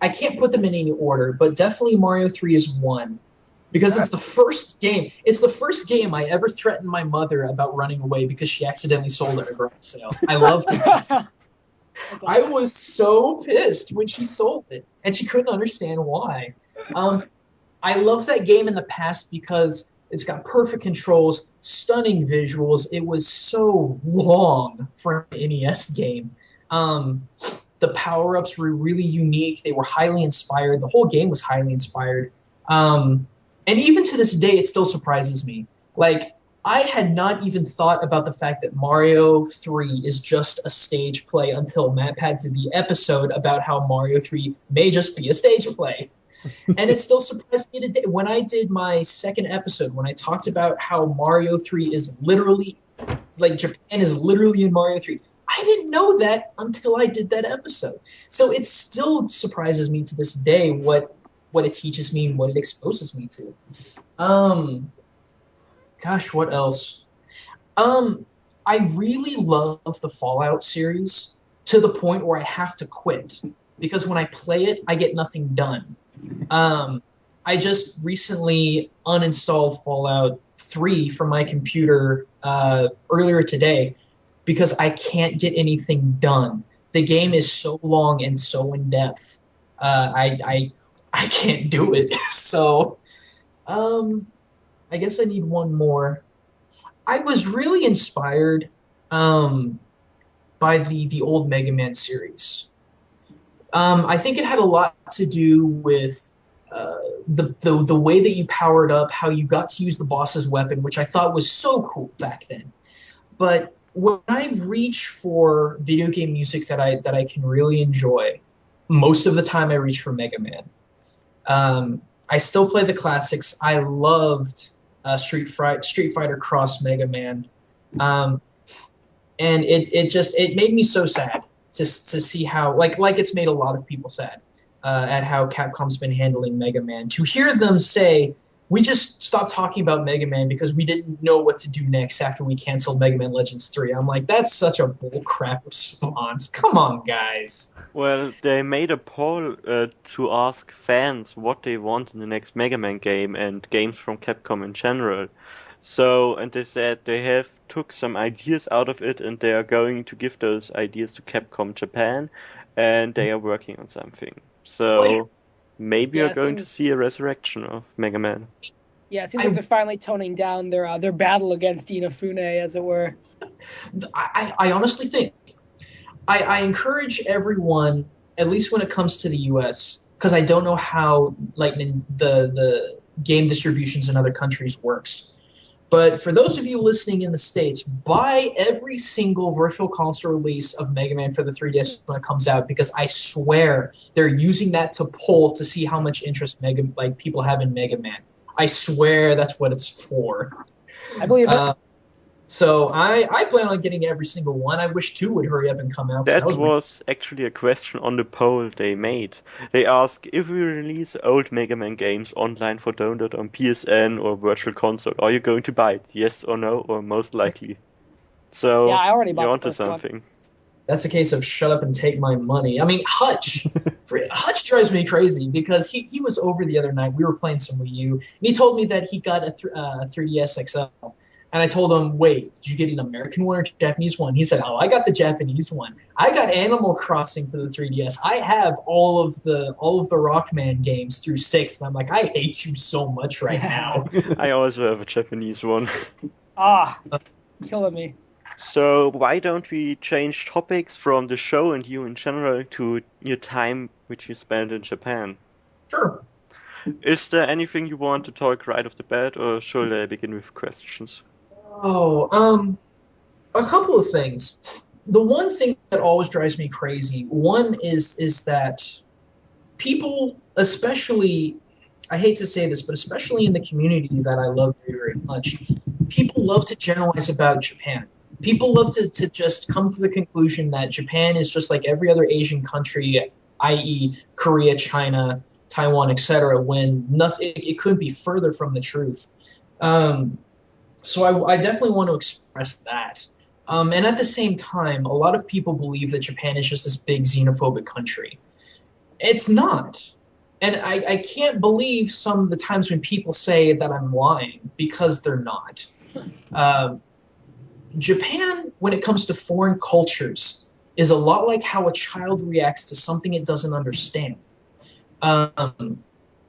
I can't put them in any order, but definitely Mario 3 is 1. Because it's the first game. It's the first game I ever threatened my mother about running away because she accidentally sold it at a garage sale. I loved it. I was so pissed when she sold it, and she couldn't understand why. I love that game in the past because it's got perfect controls, stunning visuals. It was so long for an NES game. The power-ups were really unique. They were highly inspired. The whole game was highly inspired. And even to this day, it still surprises me. Like, I had not even thought about the fact that Mario 3 is just a stage play until MatPat did the episode about how Mario 3 may just be a stage play. And it still surprised me today. When I did my second episode, when I talked about how Mario 3 is literally, like Japan is literally in Mario 3, I didn't know that until I did that episode. So it still surprises me to this day what it teaches me and what it exposes me to. Gosh, what else? I really love the Fallout series to the point where I have to quit because when I play it, I get nothing done. I just recently uninstalled Fallout 3 from my computer earlier today because I can't get anything done. The game is so long and so in depth. I can't do it. So, I guess I need one more. I was really inspired by the old Mega Man series. I think it had a lot to do with the way that you powered up, how you got to use the boss's weapon, which I thought was so cool back then. But when I reach for video game music that I can really enjoy, most of the time I reach for Mega Man. I still play the classics. I loved Street Fighter Cross Mega Man, and it made me so sad to see how like it's made a lot of people sad. at how Capcom's been handling Mega Man. To hear them say, we just stopped talking about Mega Man because we didn't know what to do next after we canceled Mega Man Legends 3. I'm like, that's such a bullcrap response. Come on, guys. Well, they made a poll to ask fans what they want in the next Mega Man game and games from Capcom in general. So, and they said they have took some ideas out of it and they are going to give those ideas to Capcom Japan and they are working on something. So, maybe you're Yeah, it going to seems- see a resurrection of Mega Man. Yeah, it seems like they're finally toning down their battle against Inafune, as it were. I honestly think I encourage everyone, at least when it comes to the U.S., because I don't know how like the game distributions in other countries works. But for those of you listening in the States, buy every single virtual console release of Mega Man for the 3DS when it comes out, because I swear they're using that to poll to see how much interest people have in Mega Man. I swear that's what it's for. I believe it. So I plan on getting every single one. I wish 2 would hurry up and come out. 'Cause That was was actually a question on the poll they made. They asked if we release old Mega Man games online for download on PSN or Virtual Console, are you going to buy it? Yes or no, or most likely. So Yeah, I already bought you're the onto first one. something. That's a case of shut up and take my money. I mean, Hutch drives me crazy because he was over the other night. We were playing some Wii U, and he told me that he got a 3DS XL. And I told him, wait, did you get an American one or Japanese one? He said, oh, I got the Japanese one. I got Animal Crossing for the 3DS. I have all of the Rockman games through 6. And I'm like, I hate you so much right now. I also have a Japanese one. Killing me. So why don't we change topics from the show and you in general to your time which you spent in Japan? Sure. Is there anything you want to talk right off the bat, or should I begin with questions? Oh, a couple of things. The one thing that always drives me crazy, one is that people, especially, I hate to say this, but especially in the community that I love very, very much, people love to generalize about Japan. People love to just come to the conclusion that Japan is just like every other Asian country, i.e., Korea, China, Taiwan, etc., when nothing, it couldn't be further from the truth. So I definitely want to express that. And at the same time, a lot of people believe that Japan is just this big xenophobic country. It's not. And I can't believe some of the times when people say that I'm lying, because they're not. Japan, when it comes to foreign cultures, is a lot like how a child reacts to something it doesn't understand.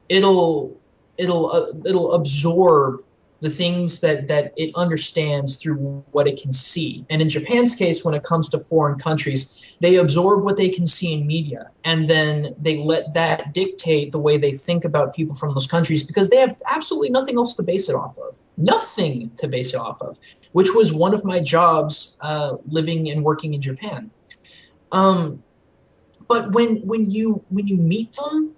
It'll absorb the things that it understands through what it can see. And in Japan's case, when it comes to foreign countries, they absorb what they can see in media, and then they let that dictate the way they think about people from those countries, because they have absolutely nothing else to base it off of. Nothing to base it off of, which was one of my jobs living and working in Japan. But when you meet them,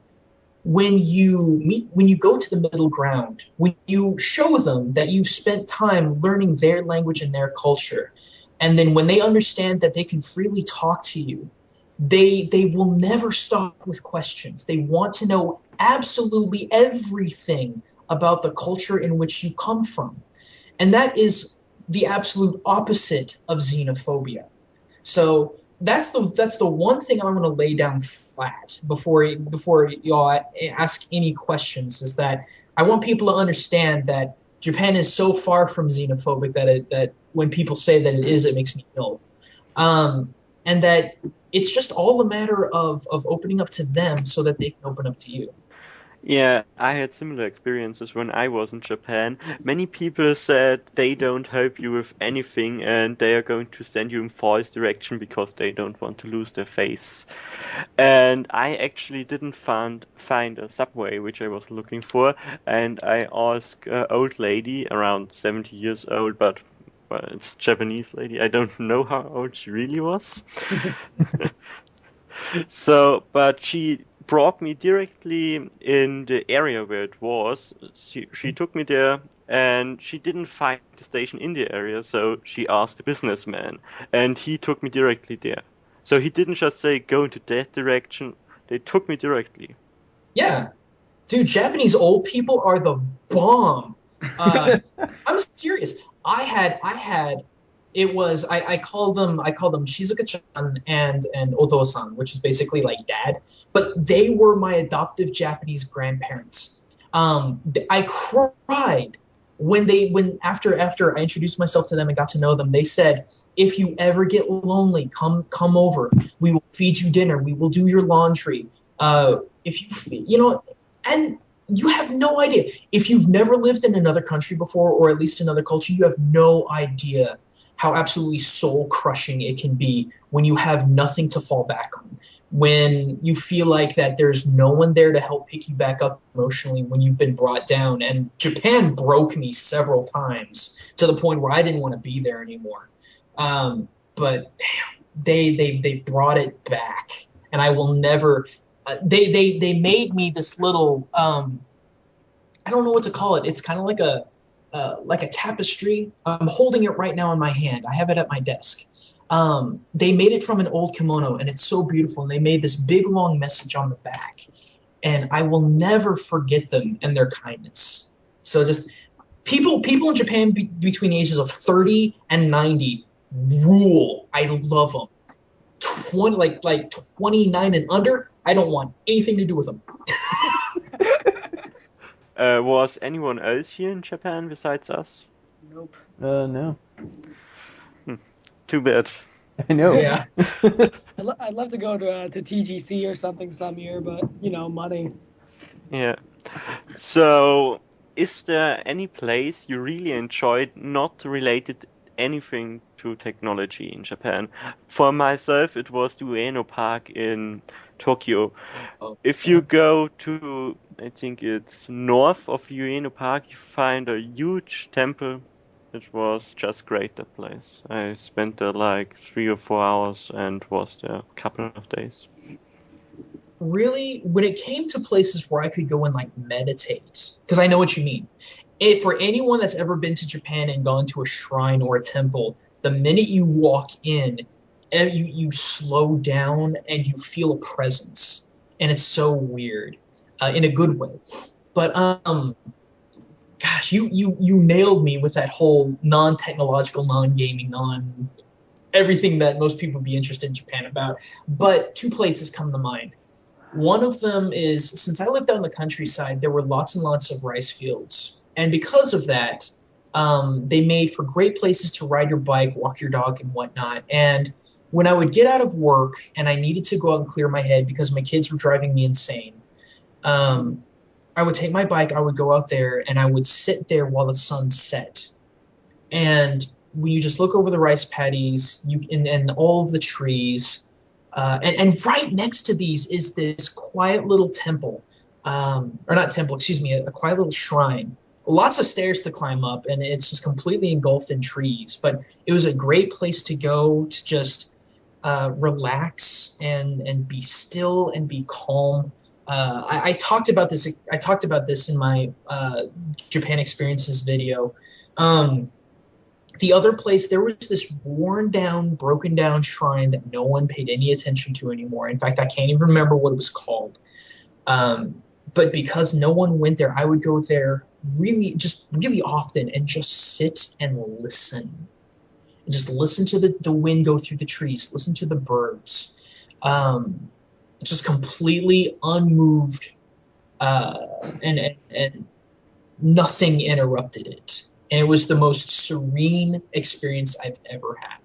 when you go to the middle ground, when you show them that you've spent time learning their language and their culture, and then when they understand that they can freely talk to you, they will never stop with questions. They want to know absolutely everything about the culture in which you come from. And that is the absolute opposite of xenophobia. So that's the one thing I'm going to lay down flat before y'all ask any questions, is that I want people to understand that Japan is so far from xenophobic that when people say that it is, it makes me ill, and that it's just all a matter of opening up to them so that they can open up to you. Yeah, I had similar experiences when I was in Japan. Many people said they don't help you with anything and they are going to send you in false direction because they don't want to lose their face. And I actually didn't find a subway which I was looking for, and I asked an old lady around 70 years old, but well, it's Japanese lady. I don't know how old she really was. So, but she brought me directly in the area where it was. She took me there, and she didn't find the station in the area, so she asked a businessman, and he took me directly there. So he didn't just say go into that direction. They took me directly. Yeah. Dude, Japanese old people are the bomb. I'm serious. I called them Shizuka-chan and Oto-san, which is basically like dad, but they were my adoptive Japanese grandparents. I cried when after I introduced myself to them and got to know them. They said, if you ever get lonely, come over. We will feed you dinner. We will do your laundry. And you have no idea. If you've never lived in another country before, or at least another culture, you have no idea how absolutely soul-crushing it can be when you have nothing to fall back on. When you feel like that there's no one there to help pick you back up emotionally when you've been brought down. And Japan broke me several times to the point where I didn't want to be there anymore. But damn, they brought it back. And I will never... They made me this little I don't know what to call it. It's kind of like a tapestry. I'm holding it right now in my hand. I have it at my desk. They made it from an old kimono, and it's so beautiful. And they made this big long message on the back, and I will never forget them and their kindness. So just people in Japan between the ages of 30 and 90 rule. I love them. 29 and under, I don't want anything to do with them. Was anyone else here in Japan besides us? Nope. No. Too bad. I know. Yeah. I'd love to go to TGC or something some year, but money. Yeah. So, is there any place you really enjoyed not related anything to technology in Japan? For myself, it was the Ueno Park in Tokyo. If you go to, I think it's north of Ueno Park, you find a huge temple. It was just great, that place. I spent there like 3 or 4 hours and was there a couple of days. Really, when it came to places where I could go and like meditate, because I know what you mean. For anyone that's ever been to Japan and gone to a shrine or a temple, the minute you walk in, you slow down and you feel a presence, and it's so weird, in a good way. But gosh, you nailed me with that whole non-technological, non-gaming, everything that most people would be interested in Japan about. But 2 places come to mind. One of them is, since I lived out in the countryside, there were lots and lots of rice fields. And because of that, they made for great places to ride your bike, walk your dog, and whatnot. And when I would get out of work and I needed to go out and clear my head because my kids were driving me insane, I would take my bike, I would go out there, and I would sit there while the sun set. And when you just look over the rice paddies and all of the trees, and right next to these is this quiet little temple, or not temple, excuse me, a quiet little shrine. Lots of stairs to climb up, and it's just completely engulfed in trees. But it was a great place to go to just relax and be still and be calm. I talked about this. I talked about this in my Japan experiences video. The other place, there was this worn down, broken down shrine that no one paid any attention to anymore. In fact, I can't even remember what it was called. But because no one went there, I would go there really often and just sit and listen. And just listen to the wind go through the trees, listen to the birds. Just completely unmoved, and nothing interrupted it. And it was the most serene experience I've ever had.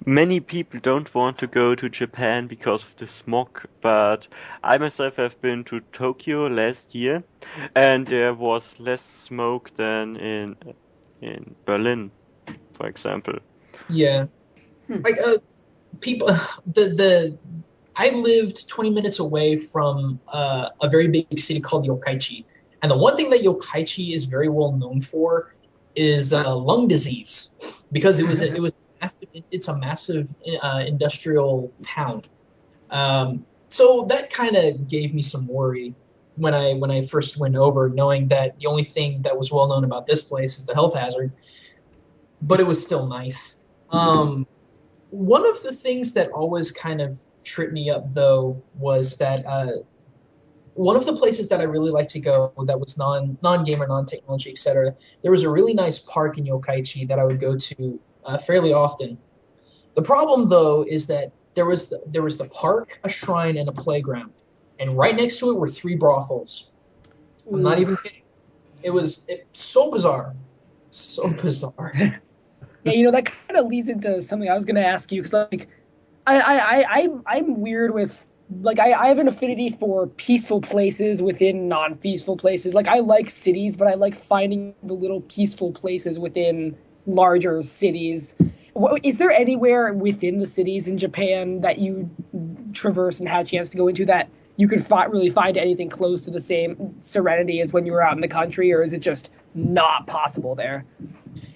Many people don't want to go to Japan because of the smog, but I myself have been to Tokyo last year, and there was less smoke than in Berlin, for example. Yeah, like people, I lived 20 minutes away from a very big city called Yokkaichi, and the one thing that Yokkaichi is very well known for is lung disease, because it's a massive industrial town. So that kind of gave me some worry when I first went over, knowing that the only thing that was well known about this place is the health hazard. But it was still nice. One of the things that always kind of tripped me up though was that one of the places that I really like to go that was non-gamer, non-technology, etc. There was a really nice park in Yokkaichi that I would go to fairly often. The problem though is that there was the park, a shrine, and a playground, and right next to it were 3 brothels. I'm not even kidding. It was so bizarre, so bizarre. Yeah, that kind of leads into something I was gonna ask you, because like I'm weird with, like, I have an affinity for peaceful places within non-peaceful places. Like, I like cities, but I like finding the little peaceful places within larger cities. Is there anywhere within the cities in Japan that you traverse and had a chance to go into that you could really find anything close to the same serenity as when you were out in the country, or is it just not possible there?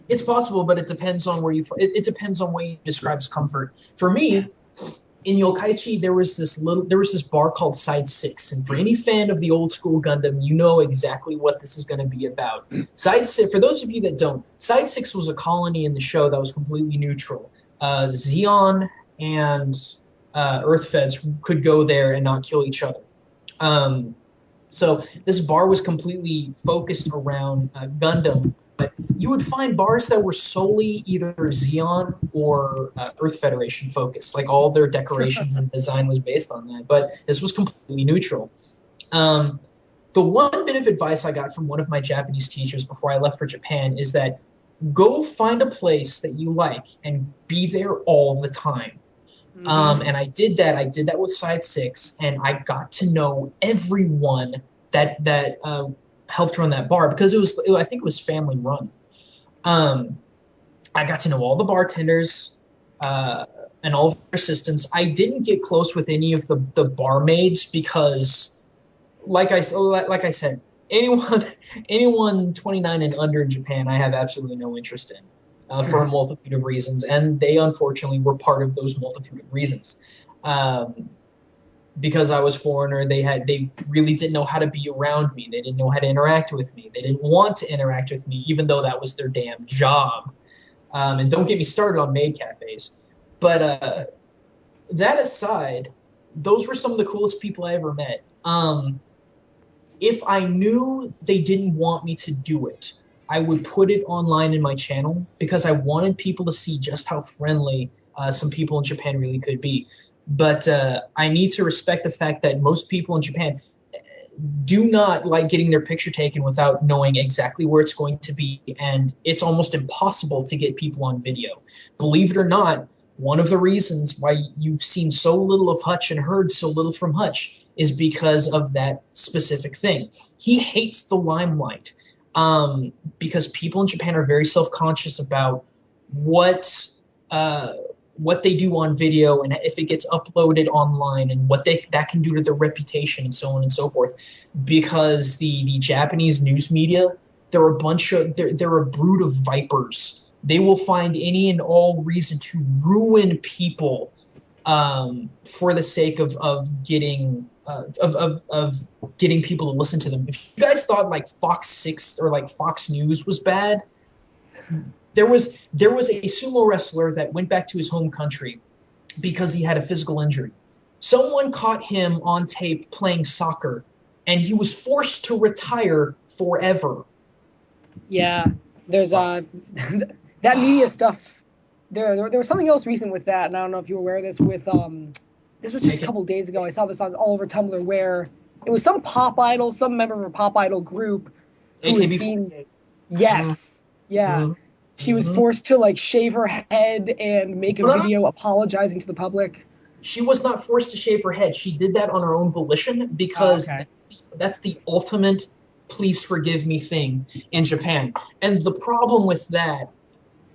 It's possible, but it depends on where it depends on what you describe as comfort. For me, in Yokkaichi, there was this bar called Side 6, and for any fan of the old school Gundam, you know exactly what this is going to be about. Side 6, for those of you that don't, Side 6 was a colony in the show that was completely neutral. Zeon and Earth Feds could go there and not kill each other. So this bar was completely focused around Gundam, but you would find bars that were solely either Xeon or Earth Federation focused. Like, all their decorations and design was based on that, but this was completely neutral. The one bit of advice I got from one of my Japanese teachers before I left for Japan is that go find a place that you like and be there all the time. Mm-hmm. And I did that. I did that with Side 6, and I got to know everyone that helped run that bar, because I think it was family run. I got to know all the bartenders and all of their assistants. I didn't get close with any of the barmaids because, like I said, anyone 29 and under in Japan, I have absolutely no interest in. For a multitude of reasons, and they unfortunately were part of those multitude of reasons. Because I was foreigner, they really didn't know how to be around me. They didn't know how to interact with me. They didn't want to interact with me, even though that was their damn job. And don't get me started on maid cafes. But that aside, those were some of the coolest people I ever met. If I knew they didn't want me to do it, I would put it online in my channel, because I wanted people to see just how friendly some people in Japan really could be. But I need to respect the fact that most people in Japan do not like getting their picture taken without knowing exactly where it's going to be, and it's almost impossible to get people on video. Believe it or not, one of the reasons why you've seen so little of Hutch and heard so little from Hutch is because of that specific thing. He hates the limelight. Because people in Japan are very self-conscious about what they do on video, and if it gets uploaded online, and what that can do to their reputation, and so on and so forth. Because the Japanese news media, they're a brood of vipers. They will find any and all reason to ruin people for the sake of getting people to listen to them. If you guys thought like Fox 6 or like Fox News was bad, there was a sumo wrestler that went back to his home country because he had a physical injury. Someone caught him on tape playing soccer, and he was forced to retire forever. Yeah, there's that media stuff. There was something else recent with that, and I don't know if you were aware of this. This was just a couple days ago. I saw this all over Tumblr, where it was some pop idol, some member of a pop idol group who was seen. Yes, yeah. Mm-hmm. She was forced to like shave her head and make a video apologizing to the public. She was not forced to shave her head. She did that on her own volition, because that's the ultimate please forgive me thing in Japan. And the problem with that,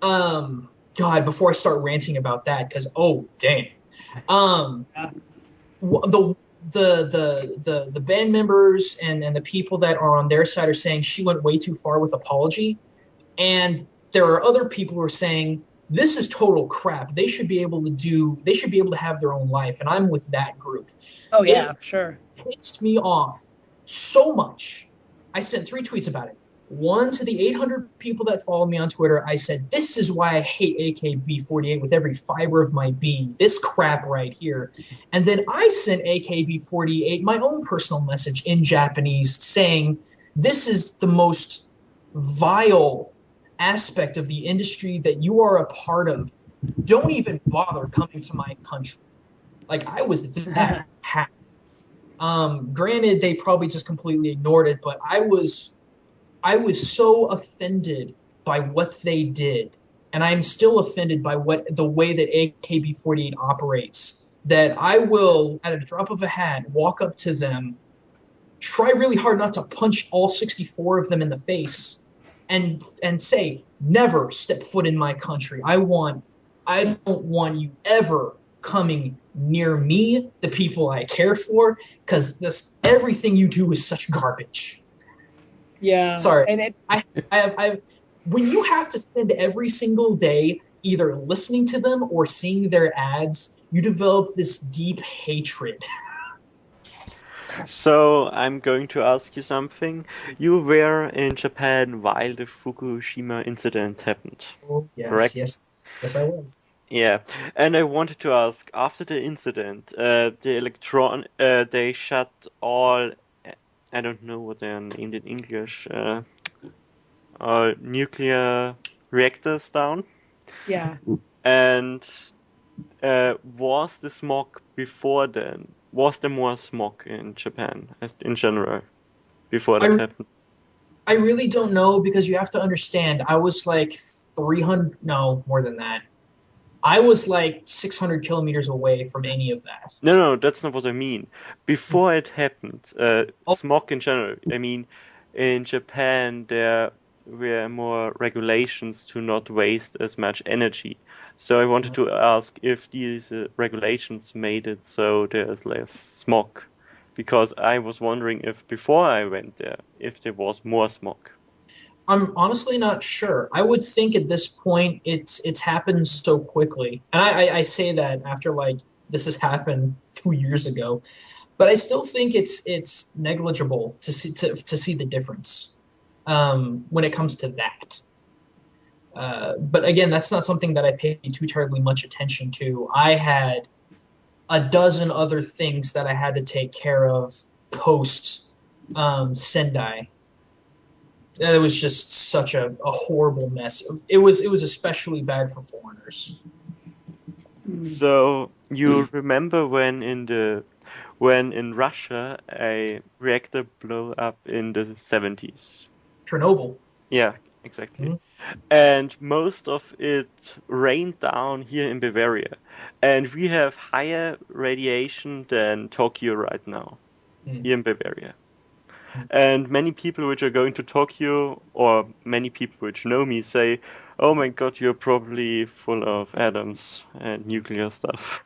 God, before I start ranting about that, because damn. The band members and the people that are on their side are saying she went way too far with apology, and there are other people who are saying this is total crap. They should be able to have their own life, and I'm with that group. Oh yeah, sure. It pissed me off so much. I sent 3 tweets about it. One, to the 800 people that follow me on Twitter, I said, this is why I hate AKB48 with every fiber of my being. This crap right here. And then I sent AKB48 my own personal message in Japanese saying, this is the most vile aspect of the industry that you are a part of. Don't even bother coming to my country. Like, I was that happy. Granted, they probably just completely ignored it, but I was so offended by what they did, and I'm still offended by the way that AKB48 operates, that I will, at a drop of a hat, walk up to them, try really hard not to punch all 64 of them in the face, and say, never step foot in my country. I don't want you ever coming near me, the people I care for, because everything you do is such garbage. Yeah. Sorry. And I when you have to spend every single day either listening to them or seeing their ads, you develop this deep hatred. So I'm going to ask you something. You were in Japan while the Fukushima incident happened, Oh, yes, correct? yes, I was. Yeah, and I wanted to ask, after the incident, they shut all, I don't know what they are named in English, nuclear reactors down. yeah. And was the smog before then? Was there more smog in Japan in general before that happened? I really don't know, because you have to understand, I was like 300, no, more than that. I was like 600 kilometers away from any of that. No, that's not what I mean. Before it happened, smog in general, I mean, in Japan there were more regulations to not waste as much energy. So I wanted to ask if these regulations made it so there's less smog. Because I was wondering if before I went there, if there was more smog. I'm honestly not sure. I would think at this point it's happened so quickly, and I say that after like this has happened 2 years ago, but I still think it's negligible to see the difference when it comes to that. But again, that's not something that I paid too terribly much attention to. I had a dozen other things that I had to take care of post Sendai. It was just such a horrible mess. It was especially bad for foreigners. So you remember when in Russia a reactor blew up in the 70s? Chernobyl. Yeah, exactly. Mm-hmm. And most of it rained down here in Bavaria. And we have higher radiation than Tokyo right now, here in Bavaria. And many people which are going to Tokyo, or many people which know me, say, oh my god, you're probably full of atoms and nuclear stuff.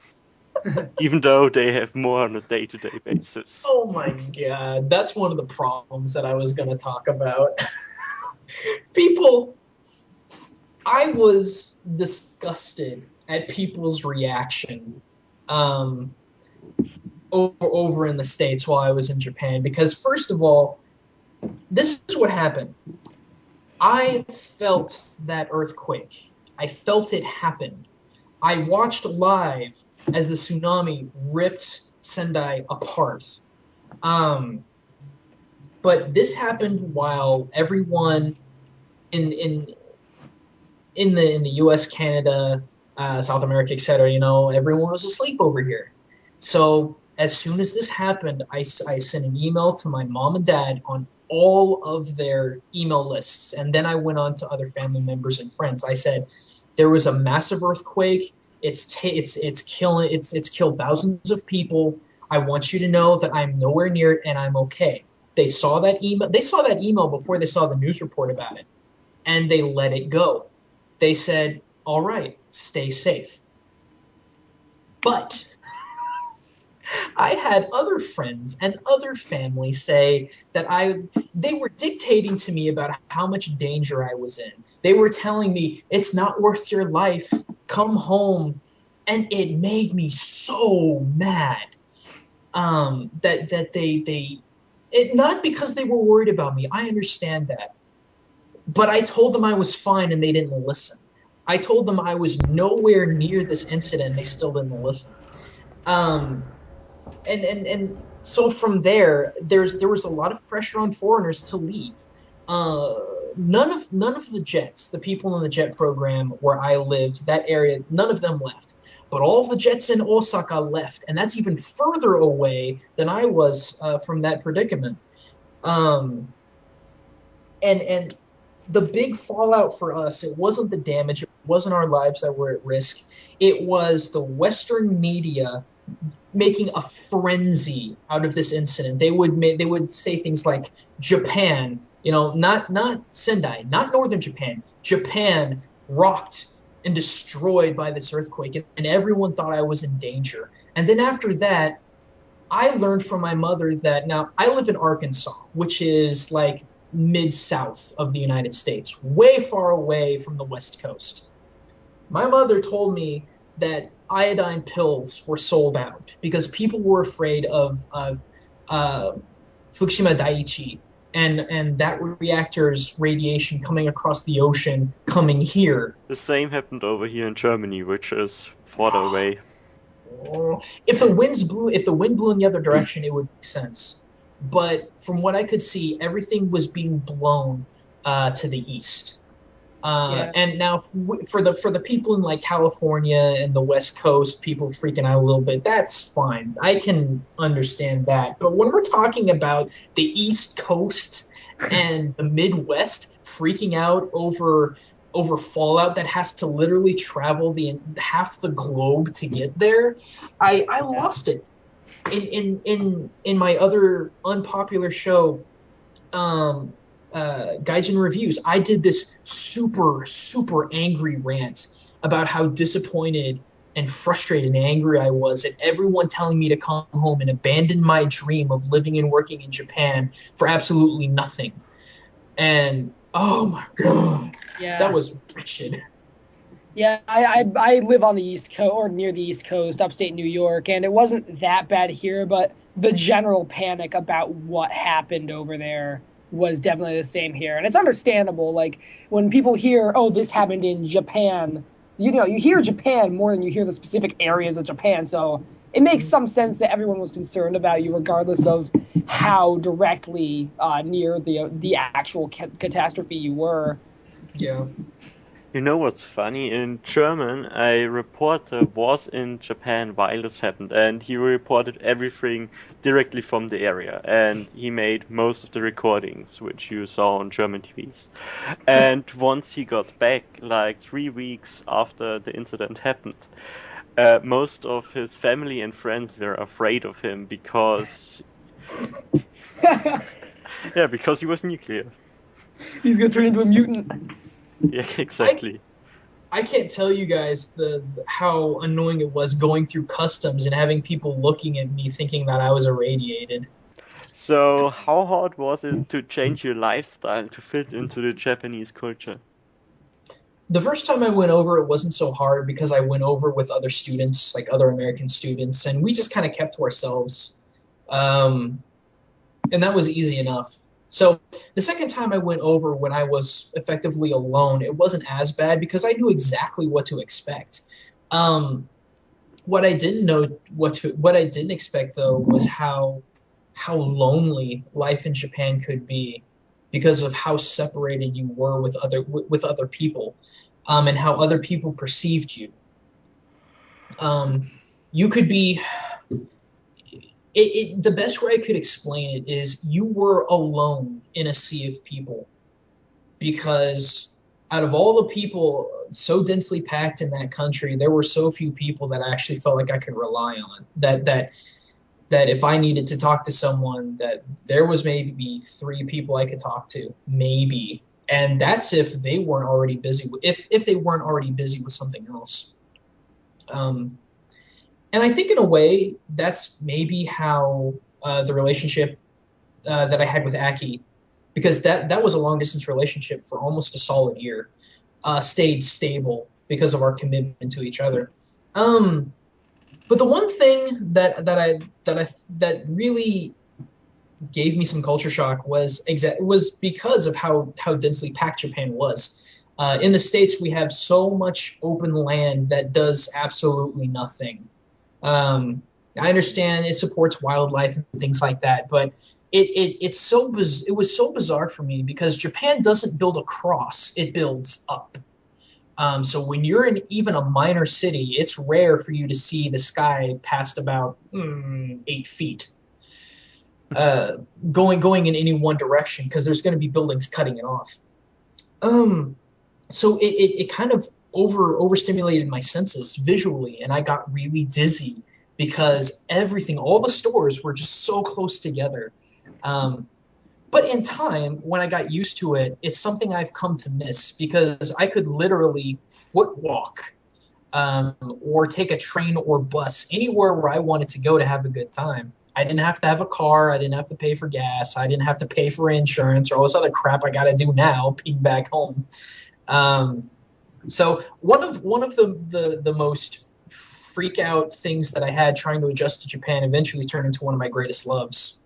Even though they have more on a day-to-day basis. Oh my god, that's one of the problems that I was going to talk about. I was disgusted at people's reaction over in the States while I was in Japan, because first of all, this is what happened. I felt that earthquake. I felt it happen. I watched live as the tsunami ripped Sendai apart. But this happened while everyone in the U.S., Canada, South America, etc., everyone was asleep over here. So as soon as this happened, I sent an email to my mom and dad on all of their email lists, and then I went on to other family members and friends. I said, there was a massive earthquake. It's killed thousands of people. I want you to know that I'm nowhere near it and I'm okay. They saw that email. They saw that email before they saw the news report about it, and they let it go. They said, all right, stay safe. But I had other friends and other family say that they were dictating to me about how much danger I was in. They were telling me, it's not worth your life, come home. And it made me so mad that they not because they were worried about me. I understand that. But I told them I was fine, and they didn't listen. I told them I was nowhere near this incident, and they still didn't listen. And so from there was a lot of pressure on foreigners to leave. None of the jets, the people in the jet program where I lived, that area, none of them left. But all the jets in Osaka left, and that's even further away than I was from that predicament. And the big fallout for us, it wasn't the damage, it wasn't our lives that were at risk. It was the Western media making a frenzy out of this incident. They would say things like Japan, not Sendai, not northern Japan. Japan rocked and destroyed by this earthquake, and everyone thought I was in danger. And then after that, I learned from my mother that now I live in Arkansas, which is like mid-south of the United States, way far away from the West Coast. My mother told me that iodine pills were sold out because people were afraid of Fukushima Daiichi and that reactor's radiation coming across the ocean, coming here. The same happened over here in Germany, which is farther away. If the wind blew in the other direction, it would make sense. But from what I could see, everything was being blown to the east. And now for the people in like California and the West Coast, people freaking out a little bit, that's fine. I can understand that. But when we're talking about the East Coast and the Midwest freaking out over fallout that has to literally travel half the globe to get there, I lost it. In my other unpopular show, Gaijin Reviews, I did this super angry rant about how disappointed and frustrated and angry I was at everyone telling me to come home and abandon my dream of living and working in Japan for absolutely nothing. And oh my god, that was wretched. Yeah, I live on the East Coast, or near the East Coast, upstate New York, and it wasn't that bad here, but the general panic about what happened over there was definitely the same here. And it's understandable, like, when people hear, oh, this happened in Japan, you hear Japan more than you hear the specific areas of Japan, so it makes some sense that everyone was concerned about you regardless of how directly near the actual catastrophe you were. Yeah. You know what's funny? In German, a reporter was in Japan while this happened, and he reported everything directly from the area, and he made most of the recordings, which you saw on German TVs. And once he got back, like 3 weeks after the incident happened, most of his family and friends were afraid of him because... yeah, because he was nuclear. He's gonna turn into a mutant. Yeah, exactly. I can't tell you guys how annoying it was going through customs and having people looking at me thinking that I was irradiated. So, how hard was it to change your lifestyle to fit into the Japanese culture? The first time I went over, it wasn't so hard because I went over with other students, like other American students, and we just kind of kept to ourselves. And that was easy enough. So the second time I went over when I was effectively alone, it wasn't as bad because I knew exactly what to expect. What I didn't expect though was how lonely life in Japan could be because of how separated you were with other people, and how other people perceived you. You could be. The best way I could explain it is you were alone in a sea of people, because out of all the people so densely packed in that country, there were so few people that I actually felt like I could rely on. That if I needed to talk to someone, that there was maybe 3 people I could talk to, maybe, and that's if they weren't already busy. If they weren't already busy with something else. And I think in a way, that's maybe how the relationship that I had with Aki, because that was a long-distance relationship for almost a solid year, stayed stable because of our commitment to each other. But the one thing that really gave me some culture shock was because of how densely packed Japan was. In the States, we have so much open land that does absolutely nothing. I understand it supports wildlife and things like that, but it was so bizarre for me because Japan doesn't build across, it builds up. So when you're in even a minor city, it's rare for you to see the sky past about 8 feet, going in any one direction because there's going to be buildings cutting it off. So it kind of overstimulated my senses visually, and I got really dizzy because all the stores were just so close together. But in time, when I got used to it, it's something I've come to miss because I could literally foot walk or take a train or bus anywhere where I wanted to go to have a good time. I didn't have to have a car. I didn't have to pay for gas. I didn't have to pay for insurance or all this other crap I got to do now being back home. So one of the most freak out things that I had trying to adjust to Japan eventually turned into one of my greatest loves.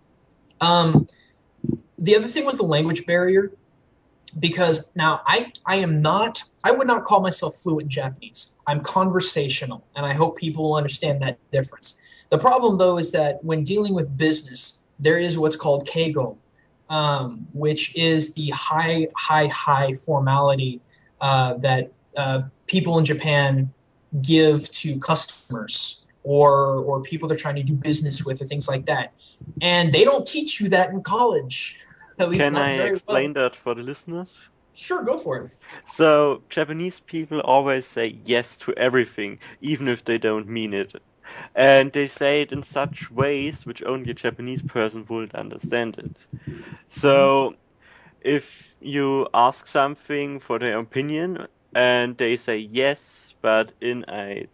The other thing was the language barrier, because now I would not call myself fluent in Japanese. I'm conversational, and I hope people will understand that difference. The problem, though, is that when dealing with business, there is what's called keigo, which is the high formality that people in Japan give to customers or people they're trying to do business with or things like that. And they don't teach you that in college. At least Can not I very explain well. that for the listeners? Sure, go for it. So, Japanese people always say yes to everything, even if they don't mean it. And they say it in such ways which only a Japanese person would understand it. So, if you ask something for their opinion and they say yes, but in a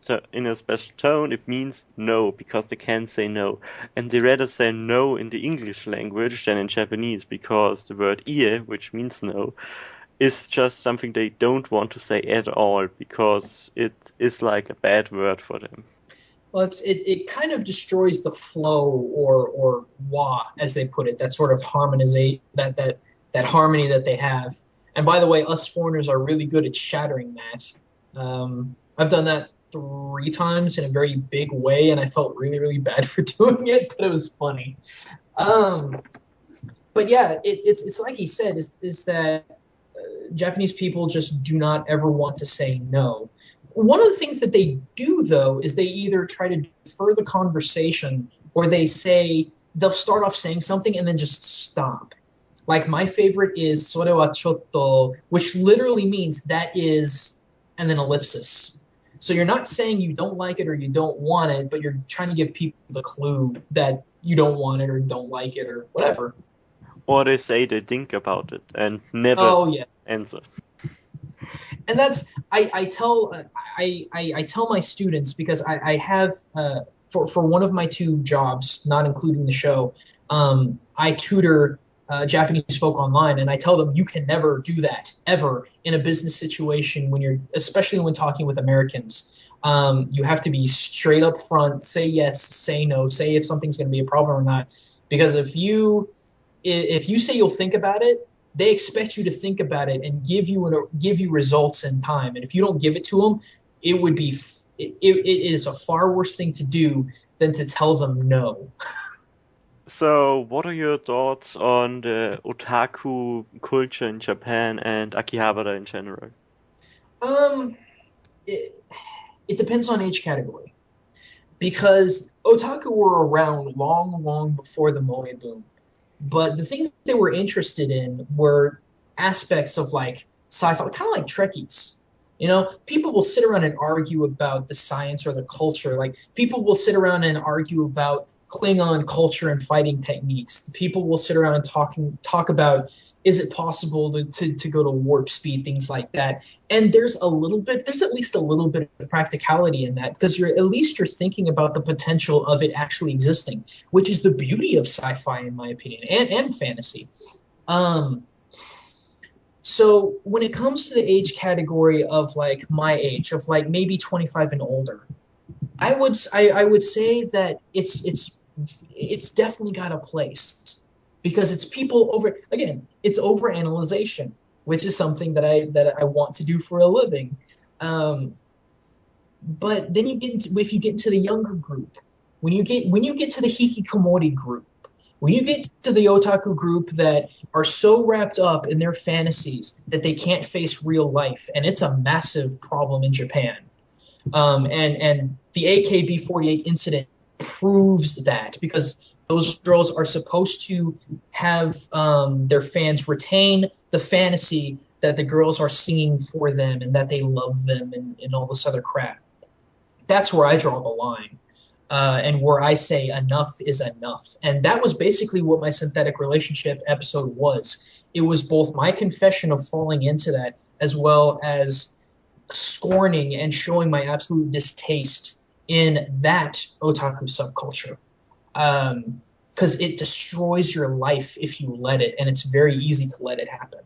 special tone, it means no, because they can't say no. And they rather say no in the English language than in Japanese, because the word ie, which means no, is just something they don't want to say at all, because it is like a bad word for them. Well, it kind of destroys the flow or wa, as they put it, that sort of harmonization, that harmony that they have. And by the way, us foreigners are really good at shattering that. I've done that 3 times in a very big way, and I felt really, really bad for doing it, but it was funny. But yeah, it's like he said, is that Japanese people just do not ever want to say no. One of the things that they do, though, is they either try to defer the conversation or they'll start off saying something and then just stop. Like my favorite is "sore wa chotto," which literally means that is, and then ellipsis. So you're not saying you don't like it or you don't want it, but you're trying to give people the clue that you don't want it or don't like it or whatever. Or they say they think about it and never answer. And that's I tell my students, because I have for one of my 2 jobs, not including the show, I tutor Japanese folk online, and I tell them you can never do that ever in a business situation especially when talking with Americans. You have to be straight up front, say yes, say no, say if something's going to be a problem or not, because if you say you'll think about it, they expect you to think about it and give you results in time. And if you don't give it to them, it is a far worse thing to do than to tell them no. So, what are your thoughts on the otaku culture in Japan and Akihabara in general? It depends on age category, because otaku were around long, long before the moe boom. But the things they were interested in were aspects of like sci-fi, kind of like Trekkies. You know, people will sit around and argue about the science or the culture. Like people will sit around and argue about Klingon culture and fighting techniques. People will sit around and talk about, is it possible to go to warp speed, things like that. And there's at least a little bit of practicality in that, because you're thinking about the potential of it actually existing, which is the beauty of sci-fi, in my opinion, and fantasy. So when it comes to the age category of like my age, of like maybe 25 and older, I would say that it's definitely got a place. because it's people over, again, it's overanalyzation, which is something that I want to do for a living. But then if you get into the younger group, when you get to the hikikomori group, when you get to the otaku group that are so wrapped up in their fantasies that they can't face real life, and it's a massive problem in Japan. And the AKB48 incident proves that, because those girls are supposed to have their fans retain the fantasy that the girls are singing for them and that they love them and all this other crap. That's where I draw the line. And where I say enough is enough. And that was basically what my synthetic relationship episode was. It was both my confession of falling into that, as well as scorning and showing my absolute distaste in that otaku subculture. Because it destroys your life if you let it, and it's very easy to let it happen.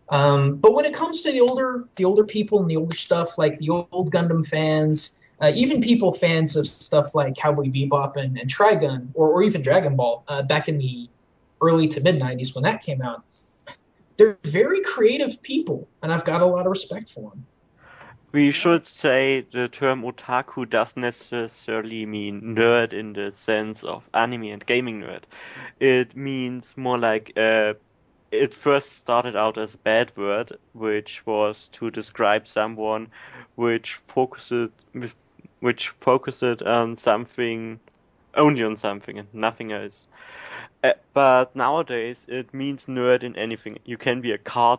But when it comes to the older people and the older stuff, like the old Gundam fans, even people fans of stuff like Cowboy Bebop and Trigun, or even Dragon Ball, back in the early to mid 90s when that came out, they're very creative people, and I've got a lot of respect for them. We should say the term otaku doesn't necessarily mean nerd in the sense of anime and gaming nerd. It means more like it first started out as a bad word, which was to describe someone which focused on something, only on something and nothing else. But nowadays it means nerd in anything. You can be a car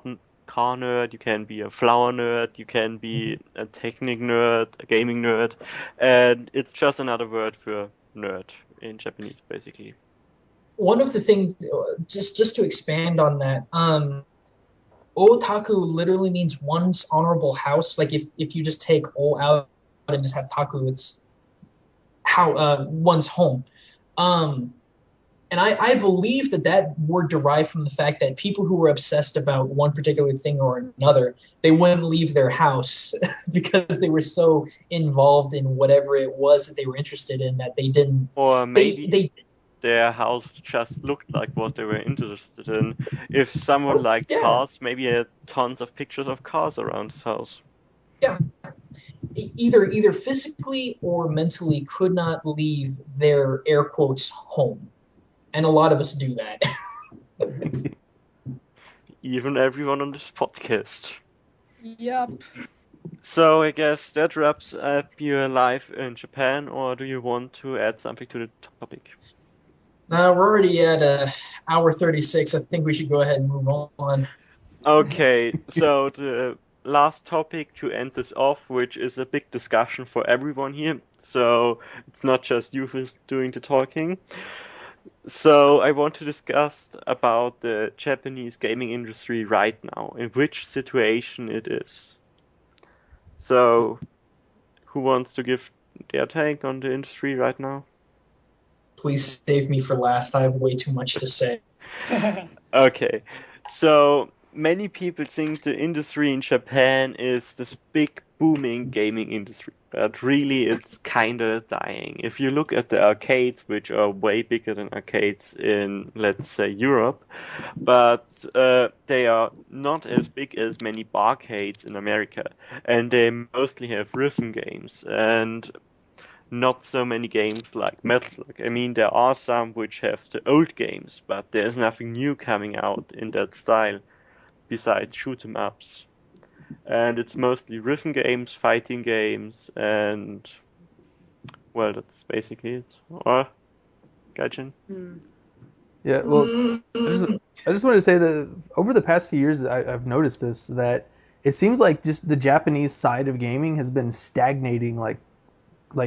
nerd, you can be a flower nerd, you can be a technic nerd, a gaming nerd, and it's just another word for nerd in Japanese, basically. One of the things, just to expand on that, otaku literally means one's honorable house. Like if you just take o out and just have taku, it's how one's home. And I believe that word derived from the fact that people who were obsessed about one particular thing or another, they wouldn't leave their house because they were so involved in whatever it was that they were interested in that they didn't. Or maybe their house just looked like what they were interested in. If someone liked cars, maybe he had tons of pictures of cars around his house. Yeah. Either physically or mentally could not leave their air quotes home. And a lot of us do that. Even everyone on this podcast. Yep. So I guess that wraps up your life in Japan, or do you want to add something to the topic? We're already at hour 36. I think we should go ahead and move on. Okay, so the last topic to end this off, which is a big discussion for everyone here. So it's not just you who's doing the talking. So I want to discuss about the Japanese gaming industry right now, in which situation it is. So, who wants to give their take on the industry right now? Please save me for last. I have way too much to say. Okay, so many people think the industry in Japan is this big booming gaming industry, but really it's kind of dying. If you look at the arcades, which are way bigger than arcades in, let's say, Europe, but they are not as big as many barcades in America, and they mostly have rhythm games and not so many games like Metal Slug. I mean, there are some which have the old games, but there's nothing new coming out in that style besides shoot 'em ups. And it's mostly rhythm games, fighting games, and well, that's basically it. Or Gaijin? Yeah, well, I just wanted to say that over the past few years, I've noticed this, that it seems like just the Japanese side of gaming has been stagnating like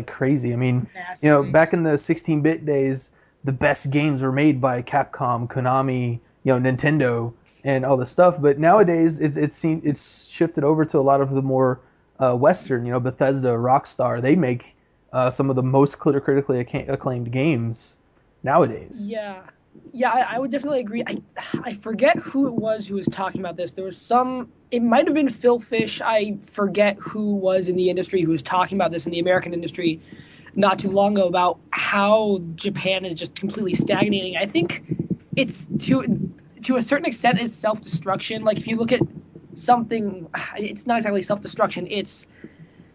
crazy. I mean, you know, back in the 16-bit days, the best games were made by Capcom, Konami, you know, Nintendo, and all this stuff. But nowadays, it's shifted over to a lot of the more Western, you know, Bethesda, Rockstar. They make some of the most critically acclaimed games nowadays. Yeah, I would definitely agree. I forget who it was who was talking about this. There was it might have been Phil Fish. I forget who was in the industry who was talking about this in the American industry not too long ago, about how Japan is just completely stagnating. I think it's to a certain extent it's self-destruction. Like if you look at something, it's not exactly self-destruction. It's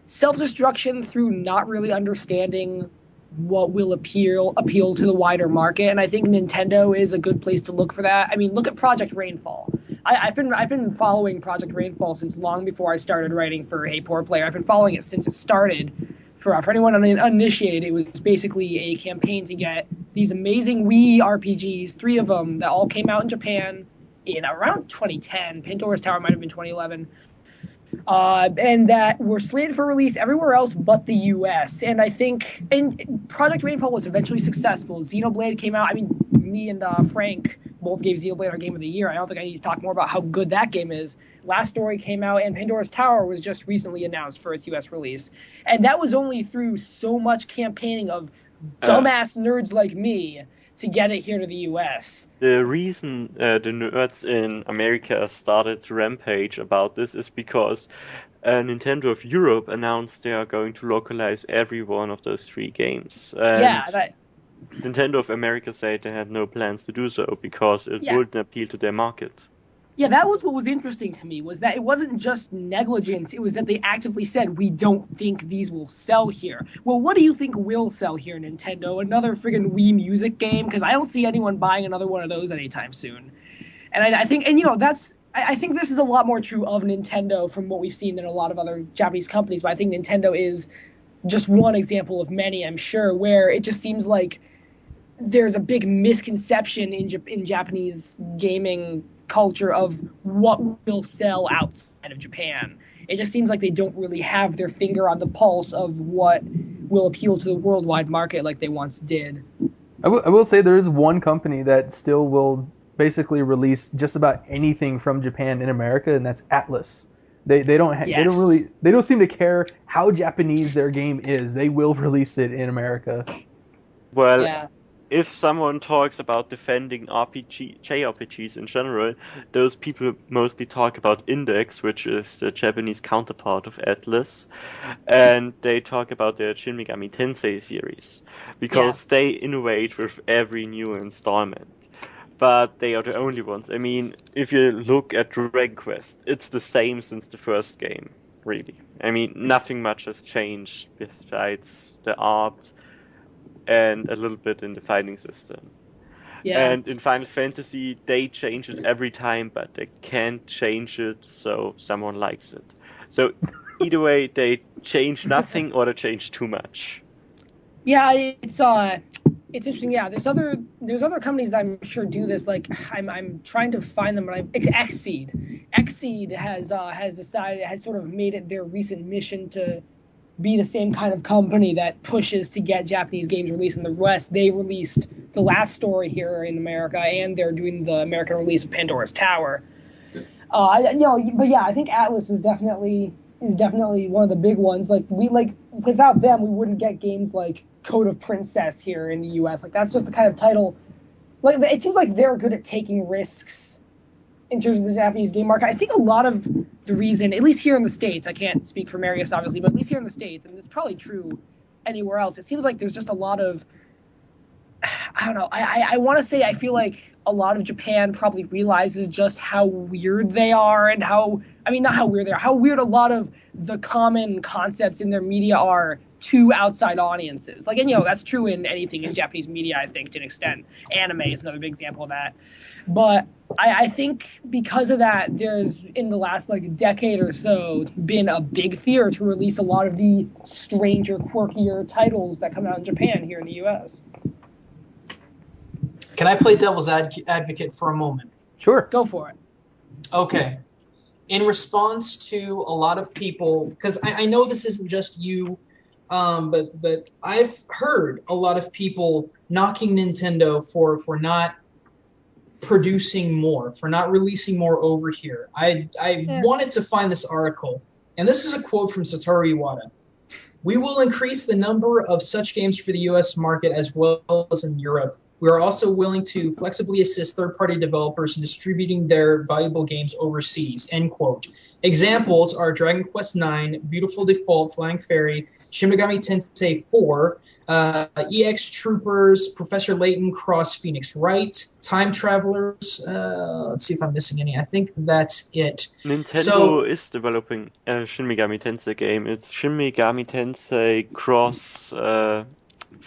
self-destruction through not really understanding what will appeal to the wider market, and I think Nintendo is a good place to look for that. I mean, look at Project Rainfall. I've been following Project Rainfall since long before I started writing for HeyPoorPlayer. I've been following it since it started. For anyone uninitiated, it was basically a campaign to get these amazing Wii RPGs, 3 of them, that all came out in Japan in around 2010. Pandora's Tower might have been 2011. And that were slated for release everywhere else but the US. And I think Project Rainfall was eventually successful. Xenoblade came out. I mean, me and Frank both gave Xenoblade our Game of the Year. I don't think I need to talk more about how good that game is. Last Story came out, and Pandora's Tower was just recently announced for its US release. And that was only through so much campaigning of dumbass nerds like me to get it here to the US. The reason the nerds in America started to rampage about this is because Nintendo of Europe announced they are going to localize every one of those 3 games. And Nintendo of America said they had no plans to do so because it wouldn't appeal to their market. Yeah, that was what was interesting to me, was that it wasn't just negligence, it was that they actively said, we don't think these will sell here. Well, what do you think will sell here, Nintendo? Another friggin' Wii music game? Because I don't see anyone buying another one of those anytime soon. And I think, and I think this is a lot more true of Nintendo from what we've seen than a lot of other Japanese companies, but I think Nintendo is just one example of many, I'm sure, where it just seems like there's a big misconception in Japanese gaming culture of what will sell outside of Japan. It just seems like they don't really have their finger on the pulse of what will appeal to the worldwide market like they once did. I will say there is one company that still will basically release just about anything from Japan in America, and that's Atlus. They don't seem to care how Japanese their game is. They will release it in America. Well, if someone talks about defending JRPGs in general, those people mostly talk about Index, which is the Japanese counterpart of Atlus, and they talk about their Shin Megami Tensei series, because they innovate with every new installment. But they are the only ones. I mean, if you look at Dragon Quest, it's the same since the first game, really. I mean, nothing much has changed besides the art and a little bit in the fighting system. Yeah. And in Final Fantasy, they change it every time, but they can't change it so someone likes it. So either way, they change nothing or they change too much. Yeah, it's interesting. Yeah, there's other companies that I'm sure do this. Like I'm trying to find them, but Xseed has sort of made it their recent mission to be the same kind of company that pushes to get Japanese games released in the West. They released The Last Story here in America, and they're doing the American release of Pandora's Tower. But yeah, I think Atlus is definitely one of the big ones. Like without them, we wouldn't get games like Code of Princess here in the U.S. Like that's just the kind of title. Like it seems like they're good at taking risks in terms of the Japanese game market. I think a lot of the reason, at least here in the States, I can't speak for Marius obviously, but at least here in the States, and it's probably true anywhere else, it seems like there's just a lot of, I don't know, I want to say I feel like a lot of Japan probably realizes just how weird they are and how weird a lot of the common concepts in their media are to outside audiences. Like, and that's true in anything in Japanese media, I think, to an extent. Anime is another big example of that. But I think because of that, there's, in the last, decade or so, been a big fear to release a lot of the stranger, quirkier titles that come out in Japan here in the U.S. Can I play devil's advocate for a moment? Sure. Go for it. Okay. In response to a lot of people, because I know this isn't just you, but I've heard a lot of people knocking Nintendo for not producing more, for not releasing more over here. I wanted to find this article, and this is a quote from Satoru Iwata. "We will increase the number of such games for the U.S. market as well as in Europe. We are also willing to flexibly assist third-party developers in distributing their valuable games overseas, end quote. Examples are Dragon Quest IX, Beautiful Default, Flying Fairy, Shin Megami Tensei 4, EX Troopers, Professor Layton, Cross Phoenix Wright, Time Travelers. Let's see if I'm missing any. I think that's it. Nintendo is developing a Shin Megami Tensei game. It's Shin Megami Tensei Cross Fire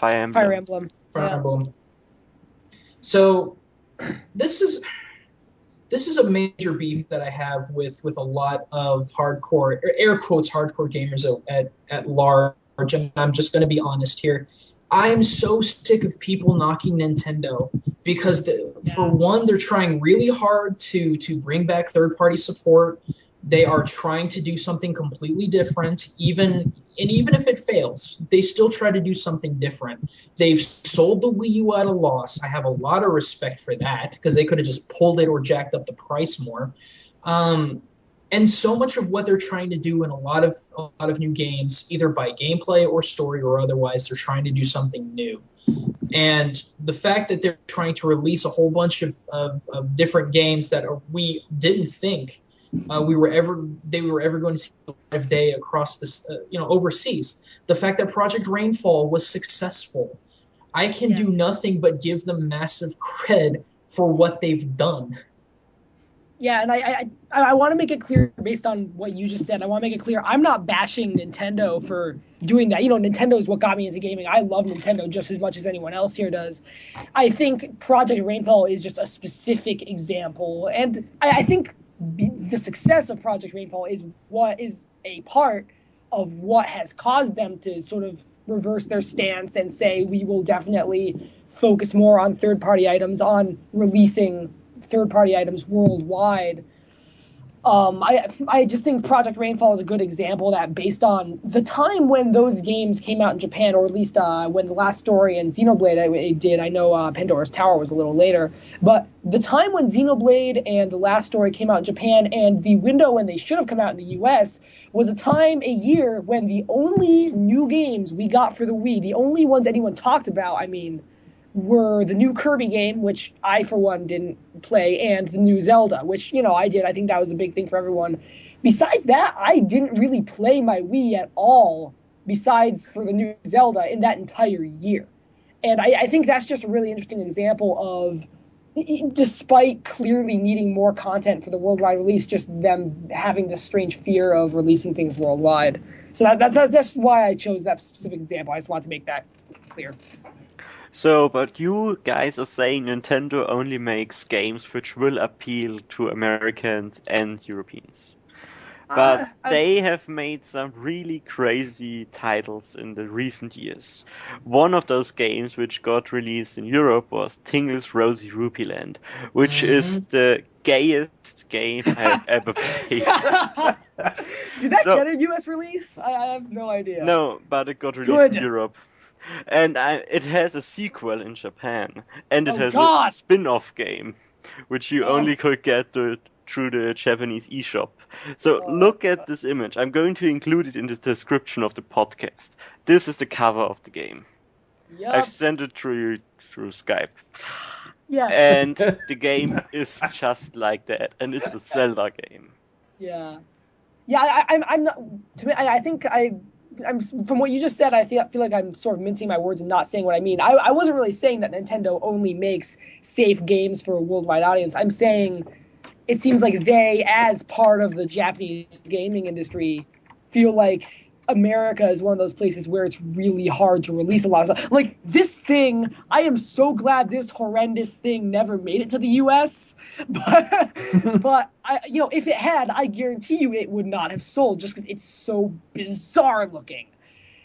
Emblem. Fire Emblem. Fire Emblem. So this is a major beef that I have with a lot of hardcore, air quotes, hardcore gamers at large, and I'm just going to be honest here. I am so sick of people knocking Nintendo because, for one, they're trying really hard to bring back third-party support. They are trying to do something completely different, even if it fails, they still try to do something different. They've sold the Wii U at a loss. I have a lot of respect for that because they could have just pulled it or jacked up the price more. And so much of what they're trying to do in a lot of new games, either by gameplay or story or otherwise, they're trying to do something new. And the fact that they're trying to release a whole bunch of different games that we didn't think they were ever going to see the light of day across this, overseas. The fact that Project Rainfall was successful, I can do nothing but give them massive cred for what they've done. Yeah, and I want to make it clear based on what you just said. I want to make it clear I'm not bashing Nintendo for doing that. Nintendo is what got me into gaming. I love Nintendo just as much as anyone else here does. I think Project Rainfall is just a specific example, and I think the success of Project Rainfall is what is a part of what has caused them to sort of reverse their stance and say we will definitely focus more on third-party items, on releasing third-party items worldwide. I just think Project Rainfall is a good example that based on the time when those games came out in Japan, or at least when The Last Story and Xenoblade did. I know Pandora's Tower was a little later, but the time when Xenoblade and The Last Story came out in Japan and the window when they should have come out in the US was a year when the only new games we got for the Wii, the only ones anyone talked about, were the new Kirby game, which I, for one, didn't play, and the new Zelda, which, I did. I think that was a big thing for everyone. Besides that, I didn't really play my Wii at all, besides for the new Zelda, in that entire year. And I think that's just a really interesting example of, despite clearly needing more content for the worldwide release, just them having this strange fear of releasing things worldwide. So that's why I chose that specific example. I just wanted to make that clear. So, but you guys are saying Nintendo only makes games which will appeal to Americans and Europeans. But they have made some really crazy titles in the recent years. One of those games which got released in Europe was Tingle's Rosy Rupee Land, which is the gayest game I've ever played. Did that get a US release? I have no idea. No, but it got released in Europe. And it has a sequel in Japan, and it has a spin-off game, which you only could get through the Japanese eShop. So look at this image. I'm going to include it in the description of the podcast. This is the cover of the game. Yep. I've sent it through Skype. Yeah. And the game is just like that, and it's a Zelda game. Yeah. Yeah, I'm not. To me, I think I'm from what you just said, I feel like I'm sort of mincing my words and not saying what I mean. I wasn't really saying that Nintendo only makes safe games for a worldwide audience. I'm saying it seems like they, as part of the Japanese gaming industry, feel like America is one of those places where it's really hard to release a lot of stuff. Like this thing, I am so glad this horrendous thing never made it to the U.S. But if it had, I guarantee you it would not have sold just because it's so bizarre looking.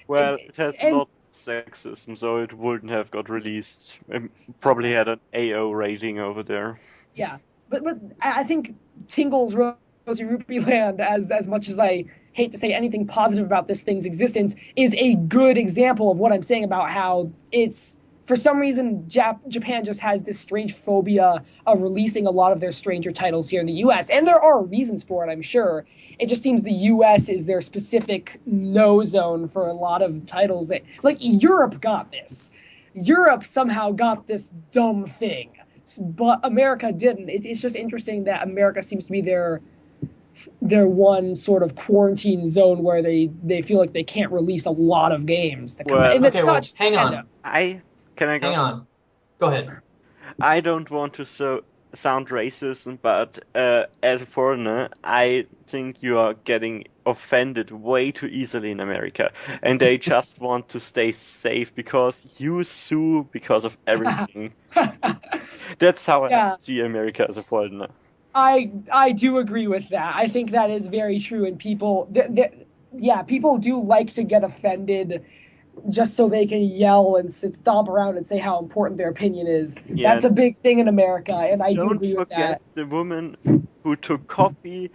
Well, it has a lot of sexism, so it wouldn't have got released. It probably had an AO rating over there. Yeah, but I think Tingle's Rosy Rupee Land, as much as I hate to say anything positive about this thing's existence, is a good example of what I'm saying about how it's, for some reason, Japan just has this strange phobia of releasing a lot of their stranger titles here in the U.S. And there are reasons for it, I'm sure. It just seems the U.S. is their specific no zone for a lot of titles that, like, Europe got this. Europe somehow got this dumb thing, but America didn't. It's just interesting that America seems to be their one sort of quarantine zone where they feel like they can't release a lot of games that come out. And it's not just hang Nintendo. on. Can I go? Hang on. Go ahead. I don't want to sound racist, but as a foreigner, I think you are getting offended way too easily in America, and they just want to stay safe because you sue because of everything. That's how I see America as a foreigner. I do agree with that. I think that is very true, and people do like to get offended just so they can yell and stomp around and say how important their opinion is. Yeah. That's a big thing in America, and I do agree with that. Don't forget the woman who took coffee,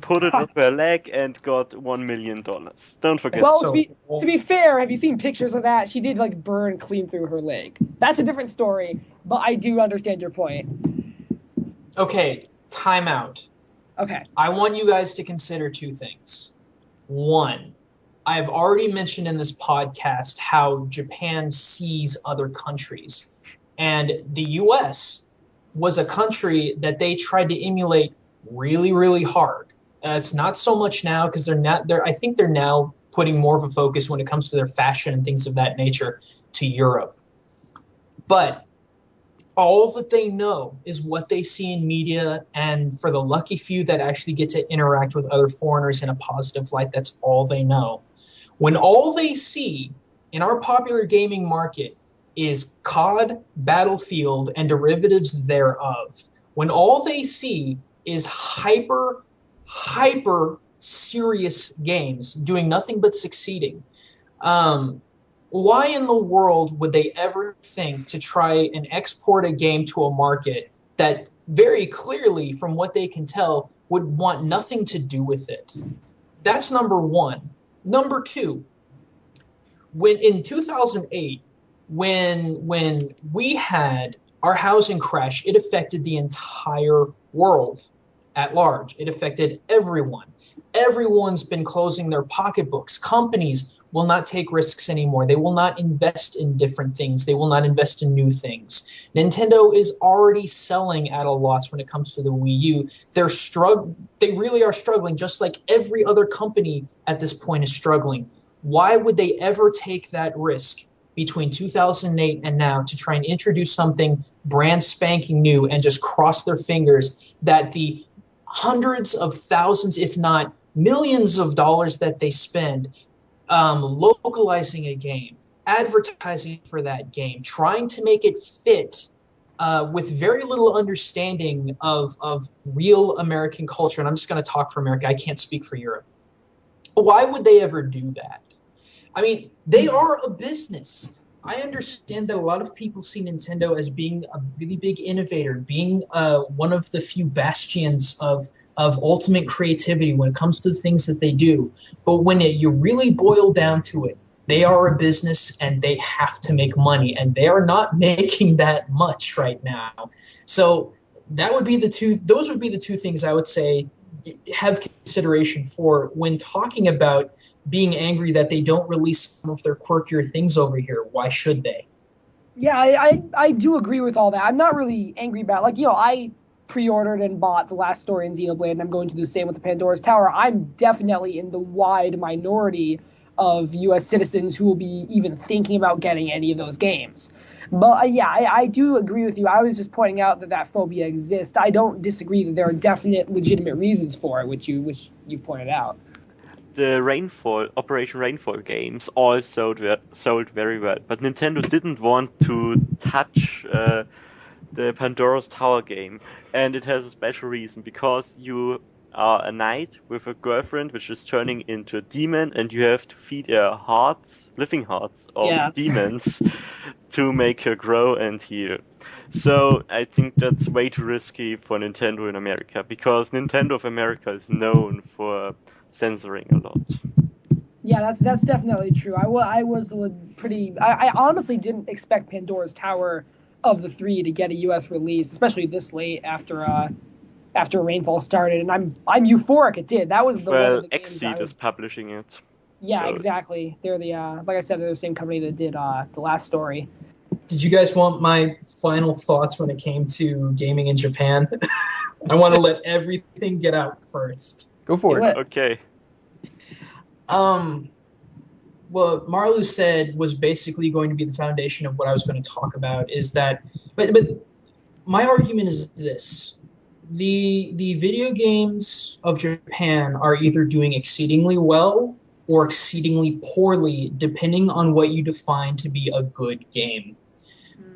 put it up her leg, and got $1 million. Don't forget. Well, to be fair, have you seen pictures of that? She did burn clean through her leg. That's a different story, but I do understand your point. Okay, time out. Okay. I want you guys to consider two things. One, I've already mentioned in this podcast how Japan sees other countries. And the US was a country that they tried to emulate really, really hard. It's not so much now because I think they're now putting more of a focus when it comes to their fashion and things of that nature to Europe. But all that they know is what they see in media, and for the lucky few that actually get to interact with other foreigners in a positive light, that's all they know. When all they see in our popular gaming market is COD, Battlefield, and derivatives thereof, when all they see is hyper serious games doing nothing but succeeding, why in the world would they ever think to try and export a game to a market that very clearly, from what they can tell, would want nothing to do with it? That's number one. Number two, when in 2008, when we had our housing crash, it affected the entire world at large. It affected everyone. Everyone's been closing their pocketbooks. Companies will not take risks anymore. They will not invest in different things. They will not invest in new things. Nintendo is already selling at a loss when it comes to the Wii U. They really are struggling, just like every other company at this point is struggling. Why would they ever take that risk between 2008 and now to try and introduce something brand spanking new and just cross their fingers that the hundreds of thousands, if not millions of dollars that they spend localizing a game, advertising for that game, trying to make it fit with very little understanding of real American culture? And I'm just going to talk for America. I can't speak for Europe. Why would they ever do that? I mean, they are a business. I understand that a lot of people see Nintendo as being a really big innovator, being one of the few bastions of ultimate creativity when it comes to the things that they do. But when you really boil down to it, they are a business and they have to make money, and they are not making that much right now. So those would be the two things I would say have consideration for when talking about being angry that they don't release some of their quirkier things over here. Why should they? Yeah, I do agree with all that. I'm not really angry about I pre-ordered and bought the last story in Xenoblade, and I'm going to do the same with the Pandora's Tower. I'm definitely in the wide minority of U.S. citizens who will be even thinking about getting any of those games. But I do agree with you. I was just pointing out that phobia exists. I don't disagree that there are definite, legitimate reasons for it, which you've pointed out. The Operation Rainfall games all sold very well, but Nintendo didn't want to touch the Pandora's Tower game, and it has a special reason, because you are a knight with a girlfriend which is turning into a demon, and you have to feed her living hearts of demons to make her grow and heal. So I think that's way too risky for Nintendo in America, because Nintendo of America is known for censoring a lot. Yeah, that's definitely true. I honestly didn't expect Pandora's Tower of the three to get a U.S. release, especially this late after Rainfall started, and I'm euphoric it did. That was the one of the games Exceed is publishing it. Yeah, so. Exactly. They're the like I said, they're the same company that did the last story. Did you guys want my final thoughts when it came to gaming in Japan? I want to let everything get out first. Go for it. Okay. What Marlu said was basically going to be the foundation of what I was going to talk about. Is that, but my argument is this: the video games of Japan are either doing exceedingly well or exceedingly poorly, depending on what you define to be a good game.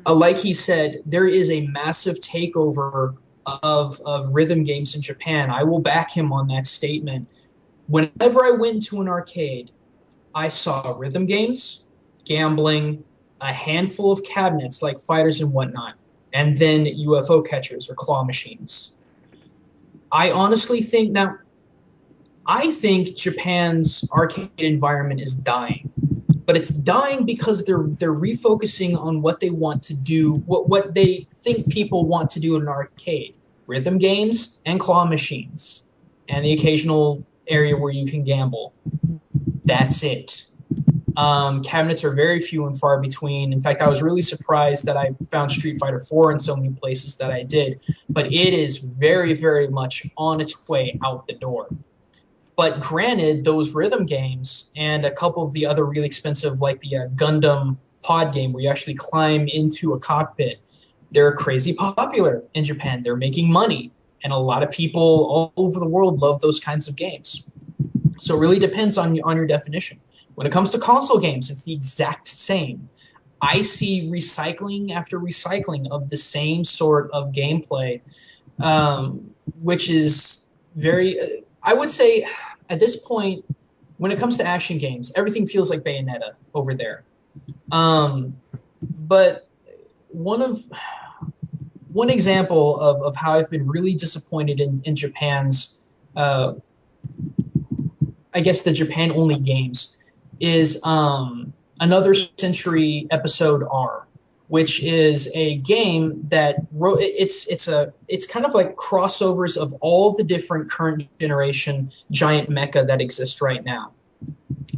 Like he said, there is a massive takeover of rhythm games in Japan. I will back him on that statement. Whenever I went to an arcade, I saw rhythm games, gambling, a handful of cabinets like fighters and whatnot, and then UFO catchers or claw machines. I honestly think now, I think Japan's arcade environment is dying, but it's dying because they're refocusing on what they want to do, what they think people want to do in an arcade: rhythm games and claw machines, and the occasional area where you can gamble. That's it. Cabinets are very few and far between. In fact, I was really surprised that I found Street Fighter 4 in so many places that I did, but it is very, very much on its way out the door. But granted, those rhythm games and a couple of the other really expensive, like the Gundam pod game where you actually climb into a cockpit, they're crazy popular in Japan. They're making money, and a lot of people all over the world love those kinds of games. So it really depends on your definition. When it comes to console games, it's the exact same. I see recycling after recycling of the same sort of gameplay, which is very, I would say at this point, when it comes to action games, everything feels like Bayonetta over there. But one example of how I've been really disappointed in Japan's, I guess the Japan-only games, is Another Century Episode R, which is a game that it's kind of like crossovers of all the different current generation giant mecha that exist right now.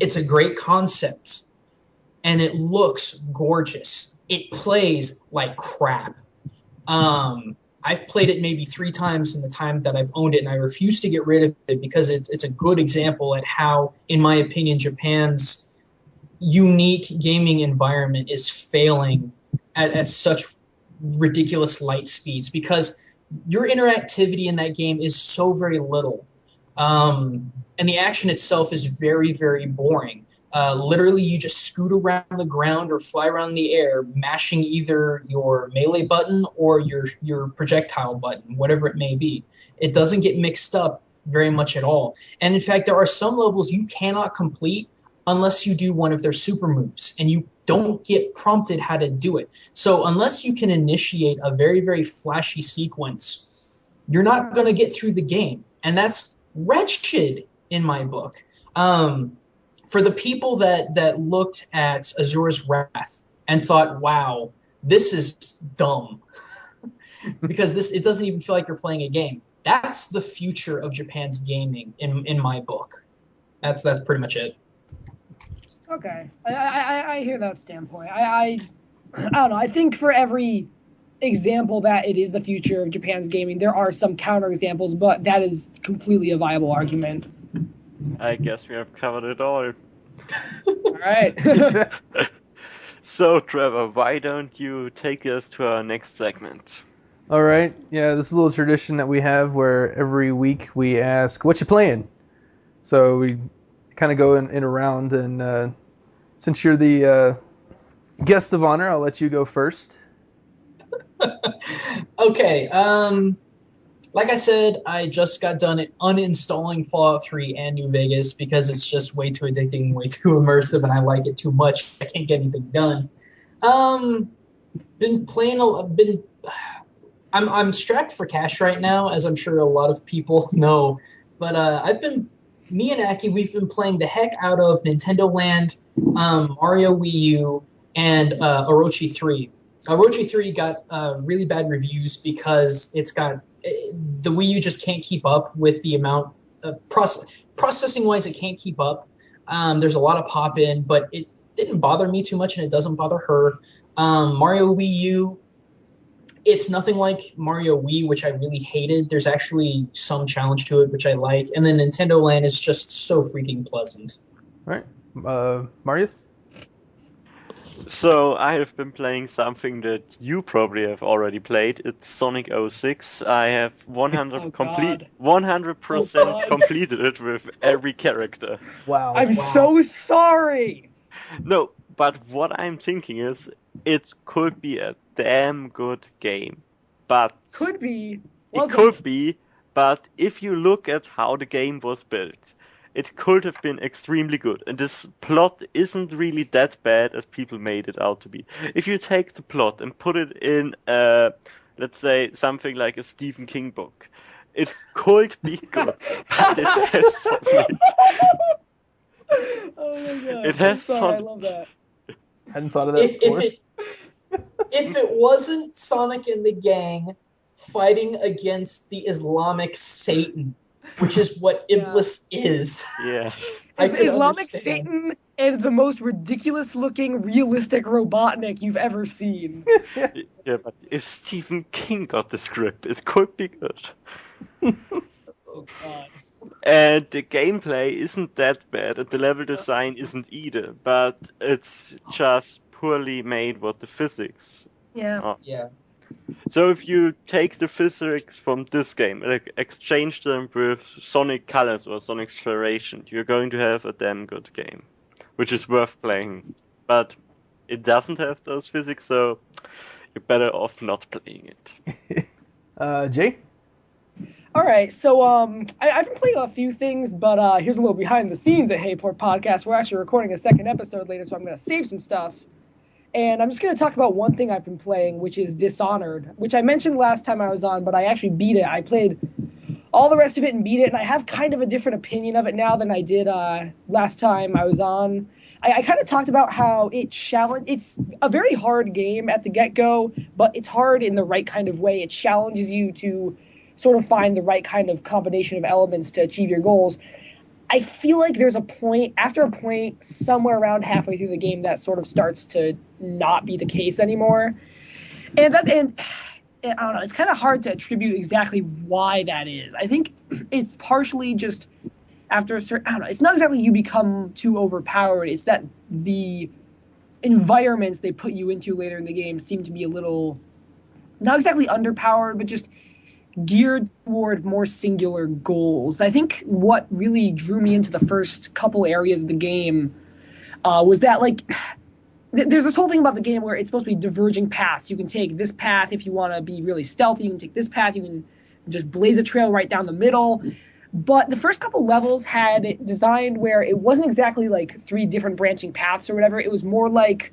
It's a great concept, and it looks gorgeous. It plays like crap. I've played it maybe 3 times in the time that I've owned it, and I refuse to get rid of it because it's a good example at how, in my opinion, Japan's unique gaming environment is failing at such ridiculous light speeds, because your interactivity in that game is so very little. And the action itself is very, very boring. Literally, you just scoot around the ground or fly around the air, mashing either your melee button or your projectile button, whatever it may be. It doesn't get mixed up very much at all. And in fact, there are some levels you cannot complete unless you do one of their super moves, and you don't get prompted how to do it. So unless you can initiate a very, very flashy sequence, you're not going to get through the game. And that's wretched in my book. For the people that looked at Azura's Wrath and thought, wow, this is dumb, because it doesn't even feel like you're playing a game. That's the future of Japan's gaming in my book. That's pretty much it. Okay, I hear that standpoint. I don't know. I think for every example that it is the future of Japan's gaming, there are some counter examples, but that is completely a viable argument. I guess we have covered it all. All right. So, Trevor, why don't you take us to our next segment? All right. Yeah, this is a little tradition that we have where every week we ask, what you playing? So we kind of go in a round, and since you're the guest of honor, I'll let you go first. Okay. Like I said, I just got done uninstalling Fallout 3 and New Vegas because it's just way too addicting, way too immersive, and I like it too much. I can't get anything done. Been playing I'm strapped for cash right now, as I'm sure a lot of people know. But me and Aki, we've been playing the heck out of Nintendo Land, Mario Wii U, and Orochi 3. Orochi 3 got really bad reviews because the Wii U just can't keep up with the amount processing wise. It can't keep up. There's a lot of pop in, but didn't bother me too much, and it doesn't bother her. Mario Wii U, it's nothing like Mario Wii, which I really hated. There's actually some challenge to it, which I like. And then Nintendo Land is just so freaking pleasant. All right. Marius? So I have been playing something that you probably have already played. It's Sonic 06. I have 100% completed it with every character. Wow. I'm so sorry. No, but what I'm thinking is it could be a damn good game. But Could be. it could be, but if you look at how the game was built, it could have been extremely good. And this plot isn't really that bad as people made it out to be. If you take the plot and put it in, let's say, something like a Stephen King book, it could be good. But it has something. Oh my god. It has I love that. Hadn't thought of that before. If it wasn't Sonic and the gang fighting against the Islamic Satan, which is what Iblis is. Yeah. Islamic Satan and the most ridiculous-looking, realistic Robotnik you've ever seen. Yeah, but if Stephen King got the script, it could be good. Oh god. And the gameplay isn't that bad, and the level design isn't either, but it's just poorly made with the physics. Yeah. Yeah. So if you take the physics from this game and exchange them with Sonic Colors or Sonic Exploration, you're going to have a damn good game, which is worth playing. But it doesn't have those physics, so you're better off not playing it. Jay? Alright, so I've been playing a few things, but here's a little behind the scenes at HeyPoorPodcast. We're actually recording a second episode later, so I'm going to save some stuff. And I'm just going to talk about one thing I've been playing, which is Dishonored, which I mentioned last time I was on, but I actually beat it. I played all the rest of it and beat it, and I have kind of a different opinion of it now than I did last time I was on. I kind of talked about how it's a very hard game at the get-go, but it's hard in the right kind of way. It challenges you to sort of find the right kind of combination of elements to achieve your goals. I feel like there's after a point, somewhere around halfway through the game, that sort of starts to not be the case anymore. And I don't know, it's kind of hard to attribute exactly why that is. I think it's partially just after a certain, I don't know, it's not exactly you become too overpowered, it's that the environments they put you into later in the game seem to be a little, not exactly underpowered, but just geared toward more singular goals. I think what really drew me into the first couple areas of the game was that, like, there's this whole thing about the game where it's supposed to be diverging paths. You can take this path if you want to be really stealthy. You can take this path. You can just blaze a trail right down the middle. But the first couple levels had it designed where it wasn't exactly like 3 different branching paths or whatever. It was more like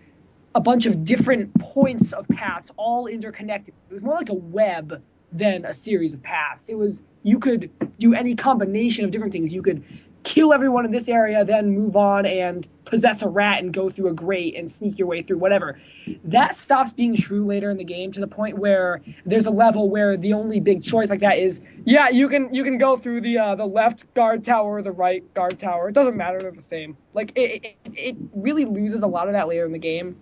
a bunch of different points of paths all interconnected. It was more like a web than a series of paths. It was, you could do any combination of different things. You could kill everyone in this area, then move on and possess a rat and go through a grate and sneak your way through whatever. That stops being true later in the game to the point where there's a level where the only big choice like that is, yeah, you can go through the left guard tower or the right guard tower. It doesn't matter, they're the same. Like, it really loses a lot of that later in the game.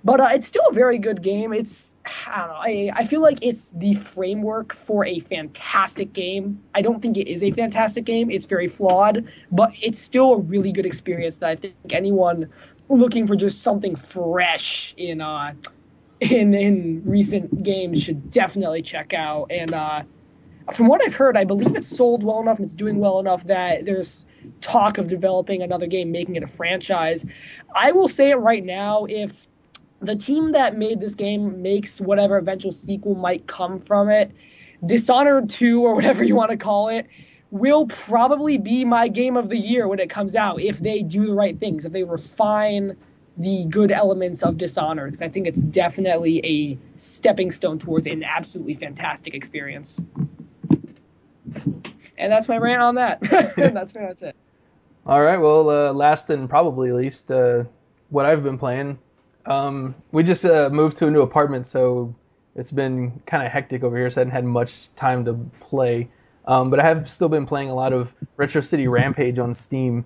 But it's still a very good game. I don't know. I feel like it's the framework for a fantastic game. I don't think it is a fantastic game. It's very flawed, but it's still a really good experience that I think anyone looking for just something fresh in recent games should definitely check out. And from what I've heard, I believe it's sold well enough and it's doing well enough that there's talk of developing another game, making it a franchise. I will say it right now, if the team that made this game makes whatever eventual sequel might come from it, Dishonored 2 or whatever you want to call it, will probably be my game of the year when it comes out if they do the right things, if they refine the good elements of Dishonored, because I think it's definitely a stepping stone towards an absolutely fantastic experience. And that's my rant on that. That's pretty much it. All right, well, last and probably least, what I've been playing. We just moved to a new apartment, so it's been kind of hectic over here, so I haven't had much time to play. But I have still been playing a lot of Retro City Rampage on Steam,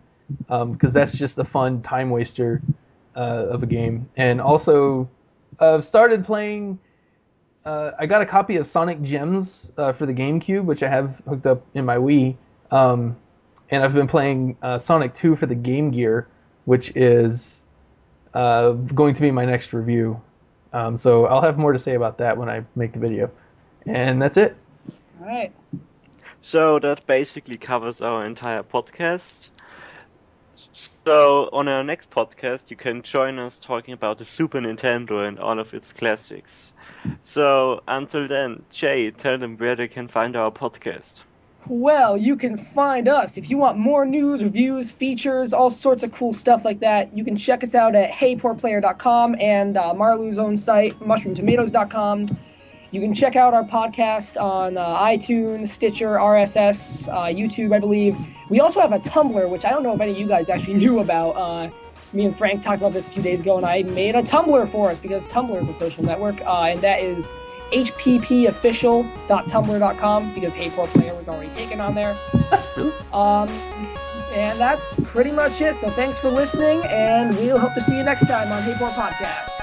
because that's just a fun time waster. of a game, and also I've started playing. I got a copy of Sonic Gems for the GameCube, which I have hooked up in my Wii, and I've been playing Sonic 2 for the Game Gear, which is going to be my next review. So I'll have more to say about that when I make the video. And that's it. All right. So that basically covers our entire podcast. So on our next podcast, you can join us talking about the Super Nintendo and all of its classics. So until then, Jay, tell them where they can find our podcast. Well, you can find us if you want more news, reviews, features, all sorts of cool stuff like that. You can check us out at HeyPoorPlayer.com and Marlu's own site, MushroomTomatoes.com. You can check out our podcast on iTunes, Stitcher, RSS, YouTube, I believe. We also have a Tumblr, which I don't know if any of you guys actually knew about. Me and Frank talked about this a few days ago, and I made a Tumblr for us because Tumblr is a social network, and that is hppofficial.tumblr.com because HeyPoorPlayer was already taken on there. And that's pretty much it. So thanks for listening, and we'll hope to see you next time on HeyPoorPodcast.